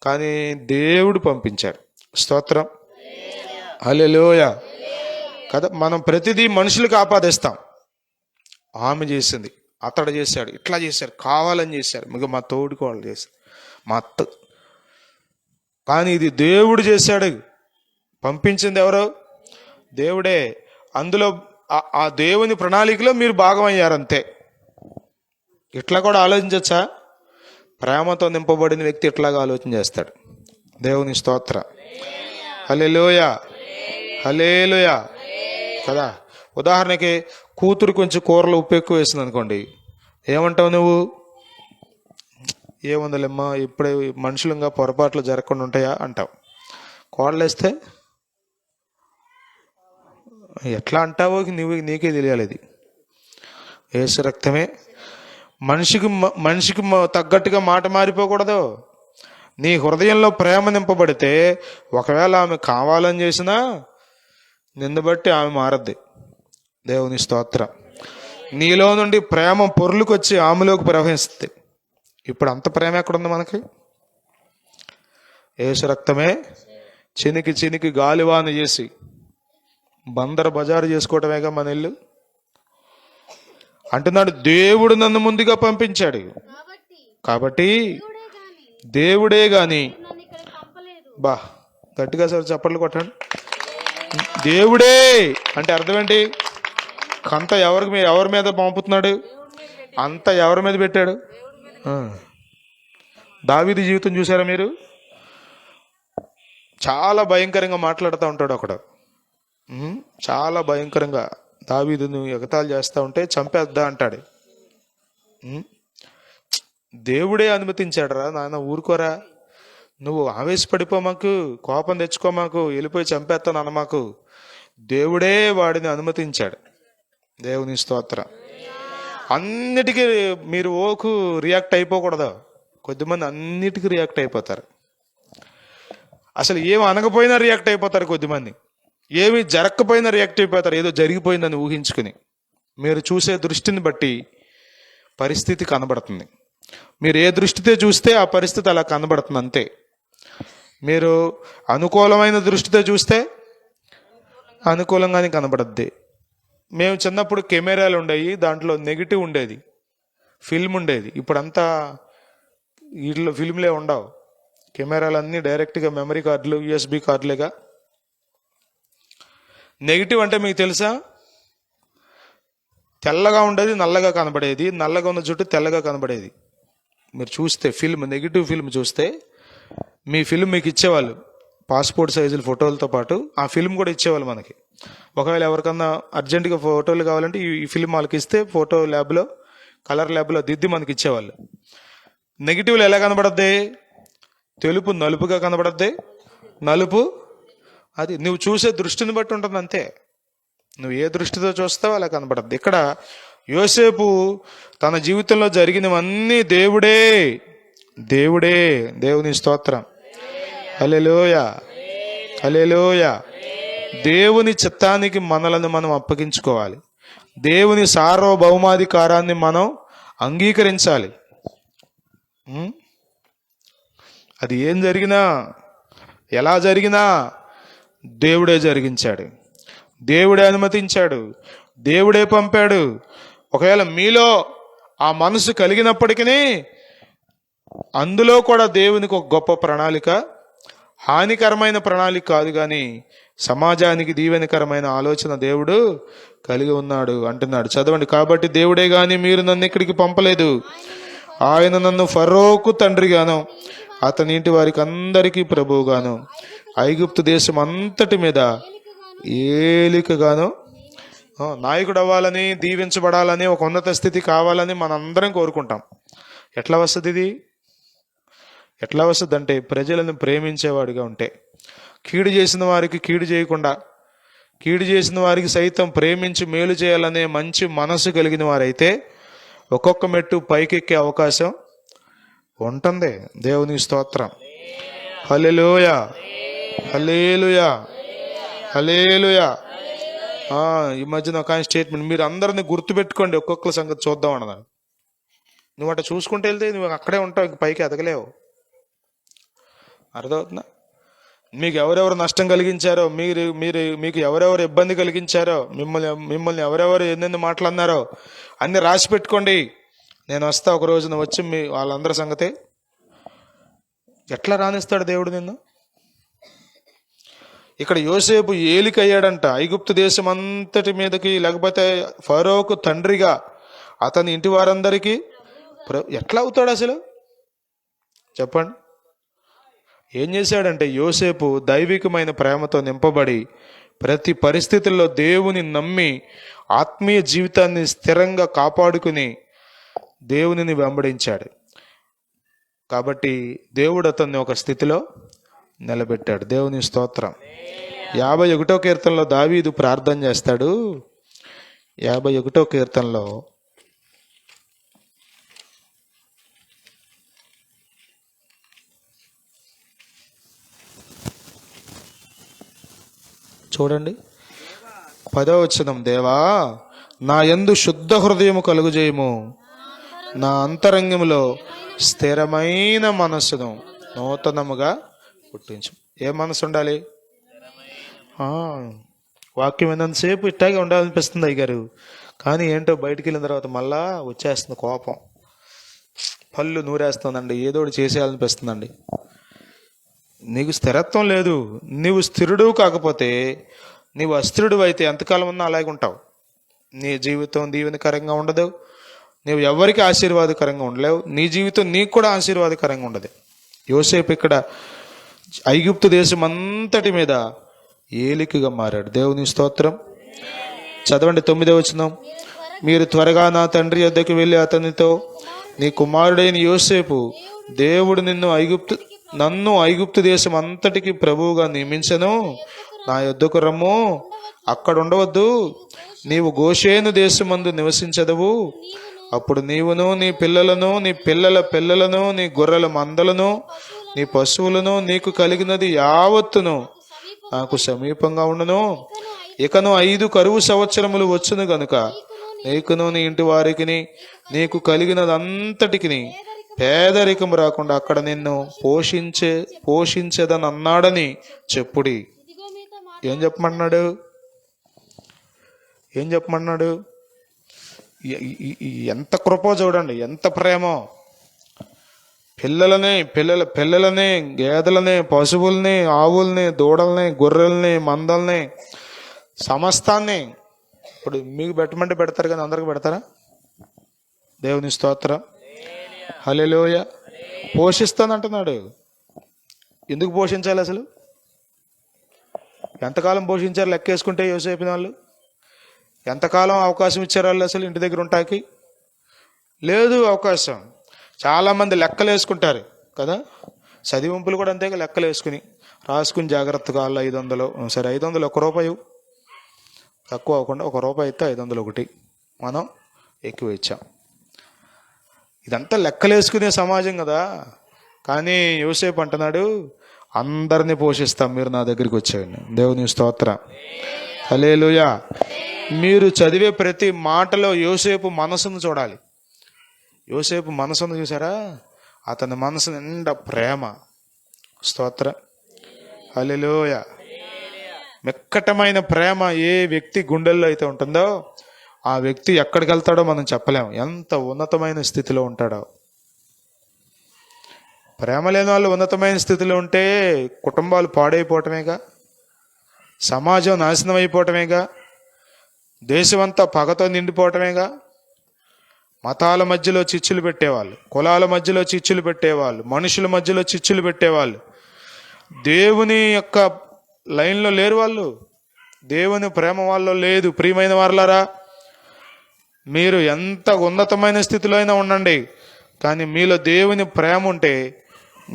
కానీ దేవుడు పంపించాడు. స్తోత్రం, హల్లెలూయా. కదా, మనం ప్రతిదీ మనుషులకు ఆపాదిస్తాం. ఆమె చేసింది, అతడు చేశాడు, ఇట్లా చేశారు, కావాలని చేశారు, మిగ మా తోడుకు వాళ్ళు చేశారు, మా అత్త. కానీ ఇది దేవుడు చేశాడు. పంపించింది ఎవరు? దేవుడే. అందులో ఆ దేవుని ప్రణాళికలో మీరు భాగం అయ్యారంతే. ఇట్లా కూడా ఆలోచించచ్చా? ప్రేమతో నింపబడిన వ్యక్తి ఇట్లాగా ఆలోచన చేస్తాడు. దేవుని స్తోత్ర, హల్లెలూయా, హల్లెలూయా. కదా, ఉదాహరణకి కూతురు కొంచెం కూరలో ఉప్పు ఎక్కువ వేసింది అనుకోండి, ఏమంటావు నువ్వు? ఏముందలేమ్మా, ఇప్పుడే మనుషులంగా పొరపాట్లు జరగకుండా ఉంటాయా అంటావు. కోడలు వేస్తే ఎట్లా అంటావో నీకే తెలియాలి. ఇది యేసు రక్తమే. మనిషికి తగ్గట్టుగా మాట మారిపోకూడదు. నీ హృదయంలో ప్రేమ నింపబడితే ఒకవేళ ఆమె కావాలని చేసినా నిన్ను బట్టి ఆమె మారద్ది. దేవుని స్తోత్రం. నీలో నుండి ప్రేమ పొర్లుకొచ్చి ఆమెలోకి ప్రవహిస్తుంది. ఇప్పుడు అంత ప్రేమ ఎక్కడుంది మనకి? యేసు రక్తమే. చినికి చినికి గాలివాన చేసి బందర బజారు చేసుకోవటమేగా మన ఇల్లు. అంటున్నాడు, దేవుడు నన్ను ముందుగా పంపించాడు కాబట్టి దేవుడే గాని, బా గట్టిగా సార్ చప్పట్లు కొట్టండి. దేవుడే అంటే అర్థం ఏంటి? కంత ఎవరి మీద పంపుతున్నాడు? అంత ఎవరి మీద పెట్టాడు? దావీదు జీవితం చూసారా మీరు? చాలా భయంకరంగా మాట్లాడుతూ ఉంటాడు ఒకడు. చాలా భయంకరంగా దావీదును ఎగతాళి చేస్తూ ఉంటే చంపేద్దా అంటాడు. దేవుడే అనుమతించాడరా నాన్న, ఊరుకోరా, నువ్వు ఆవేశపడిపో, మాకు కోపం తెచ్చుకో, మాకు వెళ్ళిపోయి చంపేస్తాను అన్న, మాకు దేవుడే వాడిని అనుమతించాడు. దేవుని స్తోత్ర. అన్నిటికీ మీరు రియాక్ట్ అయిపోకూడదు. కొద్దిమంది అన్నిటికీ రియాక్ట్ అయిపోతారు. అసలు ఏమి అనకపోయినా రియాక్ట్ అయిపోతారు. కొద్దిమంది ఏమి జరగకపోయినా రియాక్ట్ అయిపోతారు, ఏదో జరిగిపోయిందని ఊహించుకుని. మీరు చూసే దృష్టిని బట్టి పరిస్థితి కనబడుతుంది. మీరు ఏ దృష్టితో చూస్తే ఆ పరిస్థితి అలా కనబడుతుంది అంతే. మీరు అనుకూలమైన దృష్టితో చూస్తే అనుకూలంగానే కనబడద్ది. మేము చిన్నప్పుడు కెమెరాలు ఉండేవి, దాంట్లో నెగిటివ్ ఉండేది, ఫిల్మ్ ఉండేది. ఇప్పుడంతా వీటిలో ఫిల్మ్లే ఉండవు. కెమెరాలు అన్నీ డైరెక్ట్గా మెమరీ కార్డులు, యూఎస్బి కార్డులేగా. నెగిటివ్ అంటే మీకు తెలుసా? తెల్లగా ఉండేది నల్లగా కనబడేది, నల్లగా ఉన్న జుట్టు తెల్లగా కనబడేది. మీరు చూస్తే ఫిల్మ్, నెగిటివ్ ఫిల్మ్ చూస్తే మీ ఫిల్మ్ మీకు ఇచ్చేవాళ్ళు, పాస్పోర్ట్ సైజుల ఫోటోలతో పాటు ఆ ఫిల్మ్ కూడా ఇచ్చేవాళ్ళు మనకి. ఒకవేళ ఎవరికన్నా అర్జెంటుగా ఫోటోలు కావాలంటే ఈ ఫిల్మ్ వాళ్ళకి ఇస్తే ఫోటో ల్యాబ్లో, కలర్ ల్యాబ్లో దిద్ది మనకి ఇచ్చేవాళ్ళు. నెగిటివ్లు ఎలా కనబడద్ది? తెలుపు నలుపుగా కనబడద్ది, నలుపు అది నువ్వు చూసే దృష్టిని బట్టి ఉంటుంది అంతే. నువ్వు ఏ దృష్టితో చూస్తావో అలా కనబడద్ది. ఇక్కడ యోసేపు తన జీవితంలో జరిగినవన్నీ దేవుడే. దేవుడే. దేవుని స్తోత్రం, హల్లెలూయా, హల్లెలూయా. దేవుని చిత్తానికి మనలను మనం అప్పగించుకోవాలి. దేవుని సార్వభౌమాధికారాన్ని మనం అంగీకరించాలి. అది ఏం జరిగినా, ఎలా జరిగినా దేవుడే జరిగించాడు, దేవుడే అనుమతించాడు, దేవుడే పంపాడు. ఒకవేళ మీలో ఆ మనసు కలిగినప్పటికీ అందులో కూడా దేవునికి ఒక గొప్ప ప్రణాళిక హానికరమైన ప్రణాళిక కాదు, కానీ సమాజానికి దీవెనకరమైన ఆలోచన దేవుడు కలిగి ఉన్నాడు అంటున్నాడు. చదవండి. కాబట్టి దేవుడే గాని మీరు నన్ను ఇక్కడికి పంపలేదు, ఆయన నన్ను ఫరోకు తండ్రిగాను అతని ఇంటి వారికి అందరికీ ప్రభువుగాను ఐగుప్తు దేశం అంతటి మీద ఏలికగాను నాయకుడు అవ్వాలని, దీవించబడాలని, ఒక ఉన్నత స్థితి కావాలని మనందరం కోరుకుంటాం. ఎట్లా వస్తుంది ఇది? ఎట్లా వస్తుంది అంటే ప్రజలను ప్రేమించేవాడిగా ఉంటే, కీడు చేసిన వారికి కీడు చేయకుండా, కీడు చేసిన వారికి సైతం ప్రేమించి మేలు చేయాలనే మంచి మనసు కలిగిన వారైతే ఒక్కొక్క మెట్టు పైకెక్కే అవకాశం ఉంటుంది. దేవుని స్తోత్రం. హల్లెలూయా, హల్లెలూయా, హల్లెలూయా. ఈ మధ్యన ఒక స్టేట్మెంట్, మీరు అందరిని గుర్తుపెట్టుకోండి, ఒక్కొక్కరి సంగతి చూద్దాం అన్నదాన్ని. నువ్వు అట్లా చూసుకుంటూ వెళ్తే నువ్వు అక్కడే ఉంటావు, ఇంక పైకి ఎదగలేవు. అర్థమవుతుందా? మీకు ఎవరెవరు నష్టం కలిగించారో, మీకు ఎవరెవరు ఇబ్బంది కలిగించారో, మిమ్మల్ని ఎవరెవరు ఎన్నెన్ని మాట్లాడినారో అన్ని రాసి పెట్టుకోండి. నేను వస్తా ఒక రోజున వచ్చి మీ వాళ్ళందరి సంగతి. ఎట్లా రాణిస్తాడు దేవుడు నిన్ను? ఇక్కడ యోసేపు ఏలిక అయ్యాడంట ఐగుప్తు దేశం అంతటి మీదకి, లేకపోతే ఫరోకు తండ్రిగా అతని ఇంటి వారందరికీ ఎట్లా అవుతాడు అసలు? చెప్పండి. ఏం చేశాడంటే యోసేపు దైవికమైన ప్రేమతో నింపబడి ప్రతి పరిస్థితుల్లో దేవుని నమ్మి ఆత్మీయ జీవితాన్ని స్థిరంగా కాపాడుకుని దేవునిని వెంబడించాడు. కాబట్టి దేవుడు అతన్ని ఒక స్థితిలో నిలబెట్టాడు. దేవుని స్తోత్రం. 51వ కీర్తనలో దావీదు ప్రార్థన చేస్తాడు. 51వ కీర్తనలో చూడండి, 10వ వచనం. దేవా, నా యందు శుద్ధ హృదయము కలుగుజేయము, నా అంతరంగములో స్థిరమైన మనస్సును నూతనముగా పుట్టించు. ఏ మనసు ఉండాలి? వాక్యం విన్నంతసేపు ఇట్టాగే ఉండాలనిపిస్తుంది అయ్యగారు, కానీ ఏంటో బయటికి వెళ్ళిన తర్వాత మళ్ళా వచ్చేస్తుంది కోపం, పళ్ళు నూరేస్తుందండి, ఏదో ఒకటి చేసేయాలనిపిస్తుందండి. నీకు స్థిరత్వం లేదు. నీవు స్థిరుడు కాకపోతే, నీవు అస్థిరుడు అయితే ఎంతకాలం ఉన్నా అలాగే ఉంటావు. నీ జీవితం దీవెనకరంగా ఉండదు, నీవు ఎవరికి ఆశీర్వాదకరంగా ఉండలేవు, నీ జీవితం నీకు కూడా ఆశీర్వాదకరంగా ఉండదు. యోసేపు ఇక్కడ ఐగుప్తు దేశం అంతటి మీద ఏలికగా మారాడు. దేవుని స్తోత్రం. చదవండి 9వ వచనం. మీరు త్వరగా నా తండ్రి యొద్దకు వెళ్ళి అతనితో, నీ కుమారుడైన యోసేపు దేవుడు నన్ను ఐగుప్తు దేశం అంతటికి ప్రభువుగా నియమించెను, నా యొద్దకు రమ్ము, అక్కడ ఉండవద్దు, నీవు గోషేను దేశమందు నివసించదవు. అప్పుడు నీవును, నీ పిల్లలను, నీ పిల్లల పిల్లలను, నీ గొర్రెల మందలను, నీ పశువులను, నీకు కలిగినది యావత్తును నాకు సమీపంగా ఉండను. ఇకను 5 కరువు సంవత్సరములు వచ్చును గనుక నీకును, నీ ఇంటి వారికి, నీకు కలిగినదంతటికి పేదరికం రాకుండా అక్కడ నిన్ను పోషించేదనన్నాడని చెప్పుడి. ఏం చెప్పమన్నాడు? ఎంత కృపో చూడండి, ఎంత ప్రేమో. పిల్లలని, గేదెలని, పశువుల్ని, ఆవుల్ని, దూడల్ని, గొర్రెల్ని, మందల్ని, సమస్తాన్ని. ఇప్పుడు మీకు పెట్టమంటే పెడతారు కానీ అందరికి పెడతారా? దేవుని స్తోత్రం. హల్లెలూయా. పోషిస్తానంటున్నాడు. ఎందుకు పోషించాలి అసలు? ఎంతకాలం పోషించారు లెక్కేసుకుంటే యోసేపు వాళ్ళు? ఎంతకాలం అవకాశం ఇచ్చారు వాళ్ళు అసలు ఇంటి దగ్గర ఉంటాకి? లేదు అవకాశం. చాలామంది లెక్కలు వేసుకుంటారు కదా, చదివింపులు కూడా అంతే, లెక్కలు వేసుకుని రాసుకుని జాగ్రత్తగా వాళ్ళు 500, సరే 500 ₹1 తక్కువ అవ్వకుండా ₹1 అయితే 501 మనం ఎక్కువ ఇచ్చాం. ఇదంతా లెక్కలు వేసుకునే సమాజం కదా. కానీ యోసేపు అంటున్నాడు, అందరినీ పోషిస్తాం మీరు నా దగ్గరికి వచ్చేయండి. దేవుని స్తోత్రం. హల్లెలూయా. మీరు చదివే ప్రతి మాటలో యోసేపు మనసును చూడాలి. యోసేపు మనసును చూసారా? అతని మనసు నిండా ప్రేమ. స్తోత్రం. హల్లెలూయా. మెక్కటమైన ప్రేమ ఏ వ్యక్తి గుండెల్లో అయితే ఉంటుందో ఆ వ్యక్తి ఎక్కడికి వెళ్తాడో మనం చెప్పలేము, ఎంత ఉన్నతమైన స్థితిలో ఉంటాడో. ప్రేమ లేని వాళ్ళు ఉన్నతమైన స్థితిలో ఉంటే కుటుంబాలు పాడైపోవటమేగా, సమాజం నాశనం అయిపోవటమేగా, దేశమంతా పగతో నిండిపోవటమేగా. మతాల మధ్యలో చిచ్చులు పెట్టేవాళ్ళు, కులాల మధ్యలో చిచ్చులు పెట్టేవాళ్ళు, మనుషుల మధ్యలో చిచ్చులు పెట్టేవాళ్ళు దేవుని యొక్క లైన్లో లేరు. వాళ్ళు దేవుని ప్రేమ వాళ్ళలో లేదు. ప్రియమైన వారలారా, మీరు ఎంత ఉన్నతమైన స్థితిలో అయినా ఉండండి, కానీ మీలో దేవుని ప్రేమ ఉంటే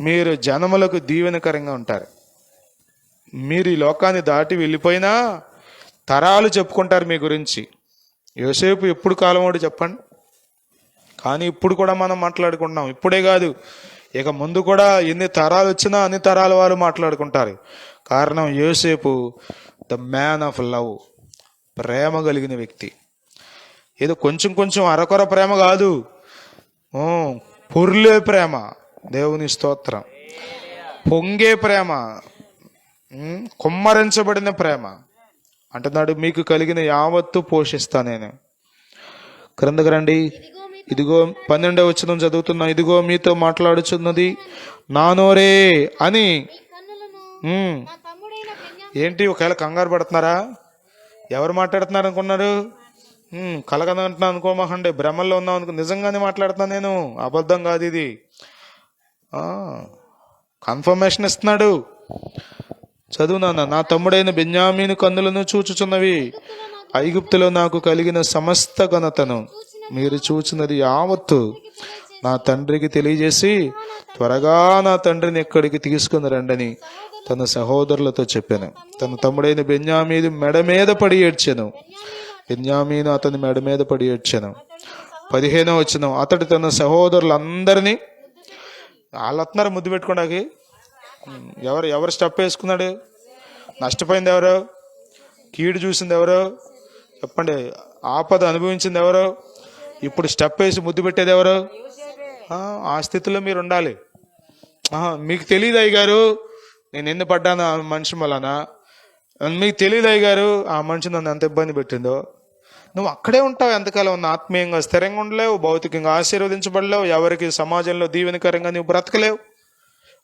మీరు జనములకు దీవెనకరంగా ఉంటారు. మీరు ఈ లోకాన్ని దాటి వెళ్ళిపోయినా తరాలు చెప్పుకుంటారు మీ గురించి. యోసేపు ఎప్పుడు కాలమోడు చెప్పండి, కానీ ఇప్పుడు కూడా మనం మాట్లాడుకుంటున్నాం. ఇప్పుడే కాదు, ఇక ముందు కూడా ఎన్ని తరాలు వచ్చినా అన్ని తరాల వారు మాట్లాడుకుంటారు. కారణం యోసేపు ద మ్యాన్ ఆఫ్ లవ్, ప్రేమ కలిగిన వ్యక్తి. ఏదో కొంచెం కొంచెం అరకొర ప్రేమ కాదు, పొర్లే ప్రేమ. దేవుని స్తోత్రం. పొంగే ప్రేమ, కుమ్మరించబడిన ప్రేమ. అంటున్నాడు, మీకు కలిగిన యావత్తు పోషిస్తా నేను. క్రిందకు రండి. ఇదిగో 12వ వచనం చదువుతున్నా. ఇదిగో మీతో మాట్లాడుచున్నది నా నోరే అని. ఏంటి ఒకవేళ కంగారు పడుతున్నారా? ఎవరు మాట్లాడుతున్నారు అనుకున్నారు? కలగదంటున్నా అనుకోమాకండి, భ్రమల్లో ఉన్నాం అనుకో. నిజంగానే మాట్లాడుతున్నా నేను, అబద్ధం కాదు ఇది. కన్ఫర్మేషన్ ఇస్తున్నాడు. చదువునా. నా తమ్ముడైన బెన్యామీను కన్నులను చూచుచున్నవి, ఐగుప్తులో నాకు కలిగిన సమస్త ఘనతను మీరు చూచినది యావత్తు నా తండ్రికి తెలియజేసి త్వరగా నా తండ్రిని ఎక్కడికి తీసుకుని రండని తన సహోదరులతో చెప్పాను. తన తమ్ముడైన బెన్యామీను మెడ మీద పడి ఏడ్చాను. బెన్యామీను అతని మెడ మీద పడి ఏడ్చాను. 15వ వచనం. అతడు తన సహోదరులందరినీ, వాళ్ళు వస్తున్నారు ముద్దు పెట్టుకోడానికి. ఎవరు స్టెప్ వేసుకున్నాడు? నష్టపోయింది ఎవరు? కీడు చూసింది ఎవరు? చెప్పండి. ఆపద అనుభవించింది ఎవరు? ఇప్పుడు స్టెప్ వేసి ముద్దు పెట్టేది ఎవరు? ఆ స్థితిలో మీరు ఉండాలి. మీకు తెలియదు అయ్యగారు నేను ఎన్ని పడ్డాను ఆ మనిషి వలన, మీకు తెలియదు అయ్యగారు ఆ మనిషి నన్ను ఎంత ఇబ్బంది పెట్టిందో. నువ్వు అక్కడే ఉంటావు ఎంతకాలం ఉన్న ఆత్మీయంగా స్థిరంగా ఉండలేవు, భౌతికంగా ఆశీర్వదించబడలేవు, ఎవరికి సమాజంలో దీవెనకరంగా నువ్వు బ్రతకలేవు.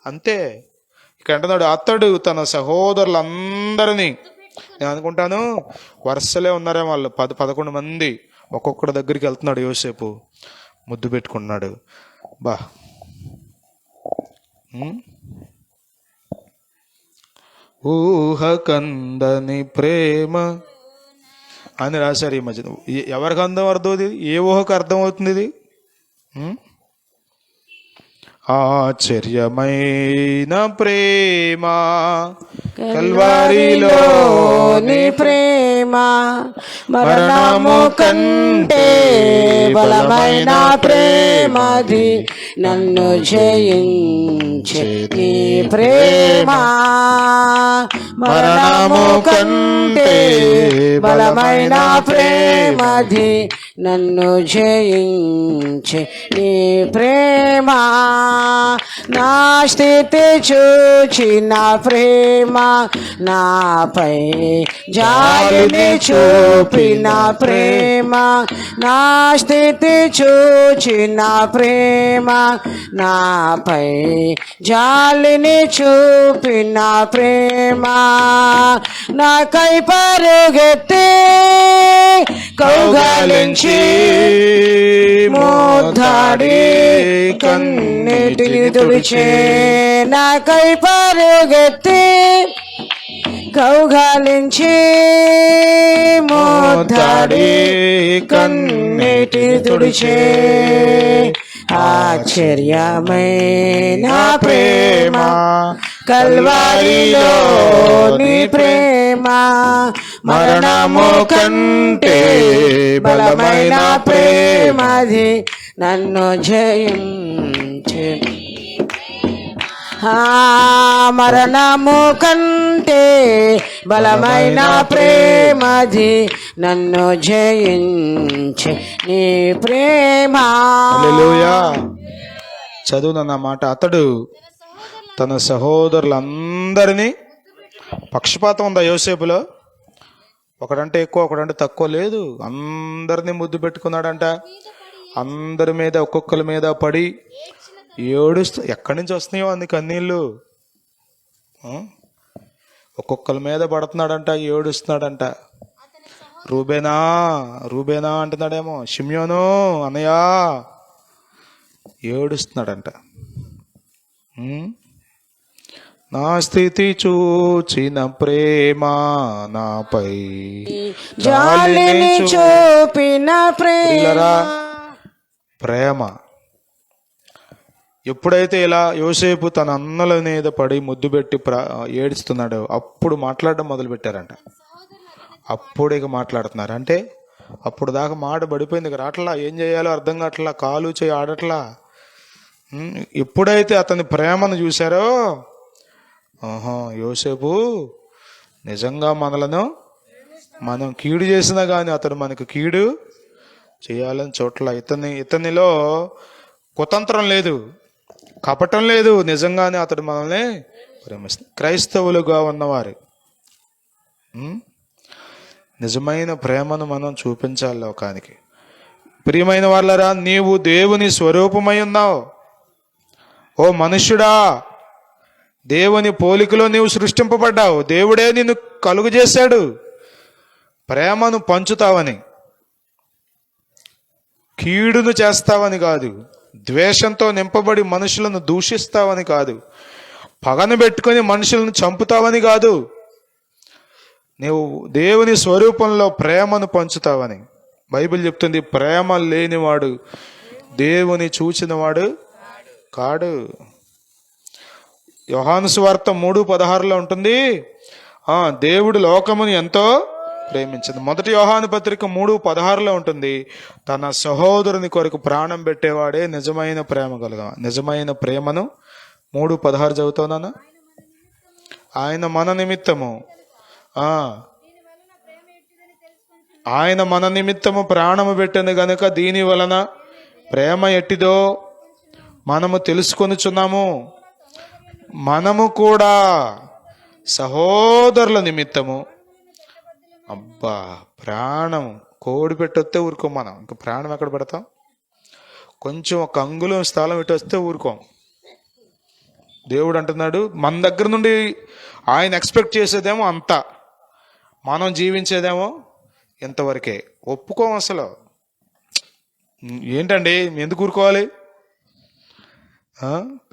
అంతే. ఇక్కడ అంటున్నాడు, అతడు తన సహోదరులందరినీ, నేను అనుకుంటాను వరుసలే ఉన్నారే వాళ్ళు 11 మంది, ఒక్కొక్కడి దగ్గరికి వెళ్తున్నాడు యోసేపు, ముద్దు పెట్టుకున్నాడు. బా ఊహ కందని ప్రేమ అని రాశారు ఈ మధ్య. ఎవరికి అర్థం ఇది? ఏ ఊహకు అర్థం అవుతుంది ఇది? ఆశ్చర్యమైన ప్రేమ కల్వారిలోని ప్రేమ, మరణము కంటే బలమైన ప్రేమది, నన్ను జయించే నీ ప్రేమ. మరణము కంటే బలమైన ప్రేమది, నన్ను జయించే నీ ప్రేమ. నా స్థితి చూచిన ప్రేమ, నాపై జాలిని చూపిన ప్రేమ. నా స్థితి చూచిన ప్రేమ, నాపై జాలిని చూపిన ప్రేమ. నాకై పరుగెత్తి కౌగలించి మోదాడి కన్నీటిని తుడిచే. నాకై పరుగెత్తి కౌగలించి మోదాడి కన్నీటిని తుడిచే. ఆశ్చర్యమైన ప్రేమ కల్వారిలోని ప్రేమ, మరణము కంటే బలమైన ప్రేమది, నన్ను జయించే. మరణము కంటే బలమైన ప్రేమది, నన్ను జయించే నీ ప్రేమ. హల్లెలూయా. చదువునన్న మాట. అతడు తన సహోదరులందరినీ, పక్షపాతం ఉందా యోసేపులో? ఒకడంటే ఎక్కువ ఒకడంటే తక్కువ లేదు, అందరినీ ముద్దు పెట్టుకున్నాడంట. అందరి మీద ఒక్కొక్కరి మీద పడి ఏడుస్తూ ఎక్కడి నుంచి వస్తున్నాయో అన్ని కన్నీళ్ళు. ఆ? ఒక్కొక్కరి మీద పడుతున్నాడంట, ఏడుస్తున్నాడంట. రూబేనా రూబేనా అంటున్నాడేమో, షిమ్యోను అన్నయ్య ఏడుస్తున్నాడంట. నా స్థితి చూచిన ప్రేమ నాపై జాలిని చూపిన ప్రియులరా, ప్రేమ. ప్రేమ. ఎప్పుడైతే ఇలా యోసేపు తన అన్నల మీద పడి ముద్దు పెట్టి ఏడుస్తున్నాడో అప్పుడు మాట్లాడడం మొదలు పెట్టారంట. అప్పుడు ఇక మాట్లాడుతున్నారు. అంటే అప్పుడు దాకా మాట పడిపోయింది, ఇక రాట్లా, ఏం చేయాలో అర్థం కావట్లా, కాలు చేయి ఆడట్లా. ఎప్పుడైతే అతని ప్రేమను చూశారో, యోసేపు నిజంగా మనం కీడు చేసినా కానీ అతను మనకు కీడు చేయాలని చోట్ల ఇతనిలో కుతంత్రం లేదు, కపటం లేదు, నిజంగానే అతడు మనల్ని ప్రేమిస్తుంది. క్రైస్తవులుగా ఉన్నవారు నిజమైన ప్రేమను మనం చూపించాలి లోకానికి. ప్రియమైన వాళ్ళరా, నీవు దేవుని స్వరూపమై ఉన్నావు. ఓ మనుష్యుడా, దేవుని పోలికలో నీవు సృష్టింపబడ్డావు. దేవుడే నిన్ను కలుగు చేశాడు ప్రేమను పంచుతావని, కీడును చేస్తావని కాదు, ద్వేషంతో నింపబడి మనుషులను దూషిస్తావని కాదు, పగను పెట్టుకొని మనుషులను చంపుతావని కాదు, నీవు దేవుని స్వరూపంలో ప్రేమను పంచుతావని బైబిల్ చెప్తుంది. ప్రేమ లేనివాడు దేవుని చూచినవాడు కాడు. యోహాను సువార్త 3:16 ఉంటుంది, దేవుడు లోకమును ఎంతో ప్రేమించింది. మొదటి యోహాను పత్రిక 3:16 ఉంటుంది, తన సహోదరుని కొరకు ప్రాణం పెట్టేవాడే నిజమైన ప్రేమ నిజమైన ప్రేమను 3:16 చదువుతానా? ఆయన మన నిమిత్తము ప్రాణము పెట్టను గనుక దీని వలన ప్రేమ ఎట్టిదో మనము తెలుసుకొనుచున్నాము. మనము కూడా సహోదరుల నిమిత్తము, అబ్బా, ప్రాణం కోడి పెట్టొస్తే ఊరుకోం మనం. ఇంకా ప్రాణం ఎక్కడ పెడతాం? కొంచెం ఒక అంగుళం స్థలం ఇటు వస్తే ఊరుకోం. దేవుడు అంటున్నాడు, మన దగ్గర నుండి ఆయన ఎక్స్పెక్ట్ చేసేదేమో అంత, మనం జీవించేదేమో ఇంతవరకే. ఒప్పుకోం అసలు. ఏంటండి ఎందుకు ఊరుకోవాలి?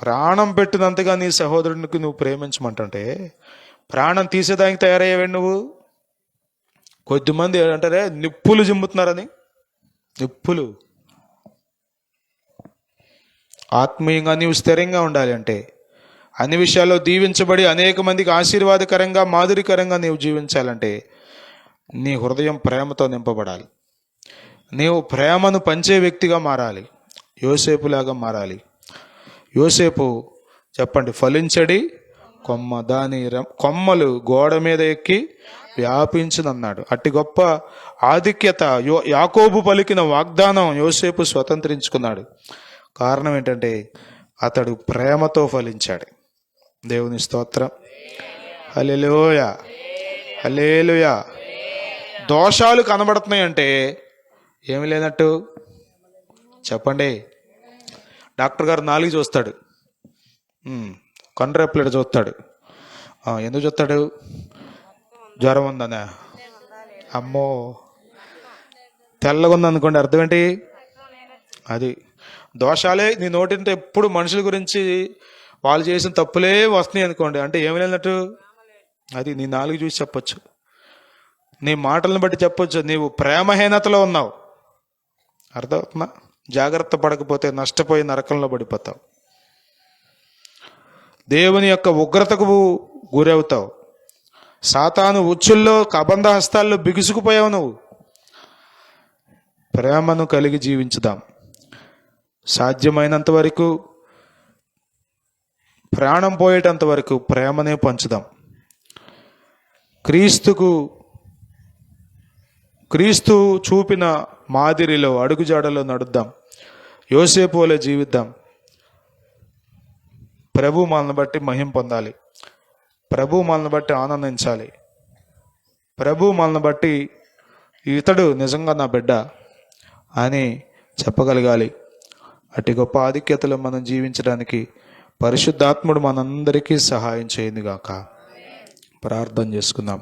ప్రాణం పెట్టినంతగా నీ సహోదరునికి నువ్వు ప్రేమించమంటుంటే ప్రాణం తీసేదానికి తయారయ్యావే నువ్వు. కొద్దిమంది ఏంటంటారే, నిప్పులు జిమ్ముతున్నారని. నిప్పులు. ఆత్మీయంగా నీవు స్థిరంగా ఉండాలి అంటే, అన్ని విషయాల్లో దీవించబడి అనేక మందికి ఆశీర్వాదకరంగా మాదిరికరంగా నీవు జీవించాలంటే నీ హృదయం ప్రేమతో నింపబడాలి. నీవు ప్రేమను పంచే వ్యక్తిగా మారాలి, యోసేపులాగా మారాలి. యోసేపు చెప్పండి, ఫలించడి కొమ్మ, దాని కొమ్మలు గోడ మీద ఎక్కి వ్యాపించునన్నాడు. అట్టి గొప్ప ఆధిక్యత యాకోబు పలికిన వాగ్దానం యోసేపు స్వతంత్రించుకున్నాడు. కారణం ఏంటంటే అతడు ప్రేమతో ఫలించాడు. దేవుని స్తోత్రం. హల్లెలూయా, హల్లెలూయా. దోషాలు కనబడుతున్నాయంటే ఏమి లేనట్టు చెప్పండి. డాక్టర్ గారు 4 చూస్తాడు, కండ్రెప్లెట్ చూస్తాడు. ఎందుకు చూస్తాడు? జ్వరం ఉందనే. అమ్మో, తెల్లగా ఉందనుకోండి, అర్థం ఏంటి? అది దోషాలే నీ నోటింత ఎప్పుడు మనుషుల గురించి వాళ్ళు చేసిన తప్పులే వస్తున్నాయి అనుకోండి, అంటే ఏమి లేనట్టు. అది నీ 4 చూసి చెప్పొచ్చు, నీ మాటలను బట్టి చెప్పొచ్చు, నీవు ప్రేమహీనతలో ఉన్నావు. అర్థమవుతుందా? జాగ్రత్త పడకపోతే నష్టపోయి నరకంలో పడిపోతావు. దేవుని యొక్క ఉగ్రతకు గురవుతావు. సాతాను ఉచ్చుల్లో కబంధ హస్తాల్లో బిగుసుకుపోయావు నువ్వు. ప్రేమను కలిగి జీవించుదాం. సాధ్యమైనంత వరకు, ప్రాణం పోయేటంత వరకు ప్రేమనే పంచుదాం. క్రీస్తు చూపిన మాదిరిలో అడుగుజాడలో నడుద్దాం. యోసేపు వలె జీవిద్దాం. ప్రభు మనల్ని బట్టి మహిమ పొందాలి. ప్రభు మనల్ని బట్టి ఆనందించాలి. ప్రభు మనల్ని బట్టి ఇతడు నిజంగా నా బిడ్డ అని చెప్పగలగాలి. అటు గొప్ప ఆధిక్యతలో మనం జీవించడానికి పరిశుద్ధాత్ముడు మనందరికీ సహాయం చేయండి గాక. ప్రార్థన చేసుకుందాం.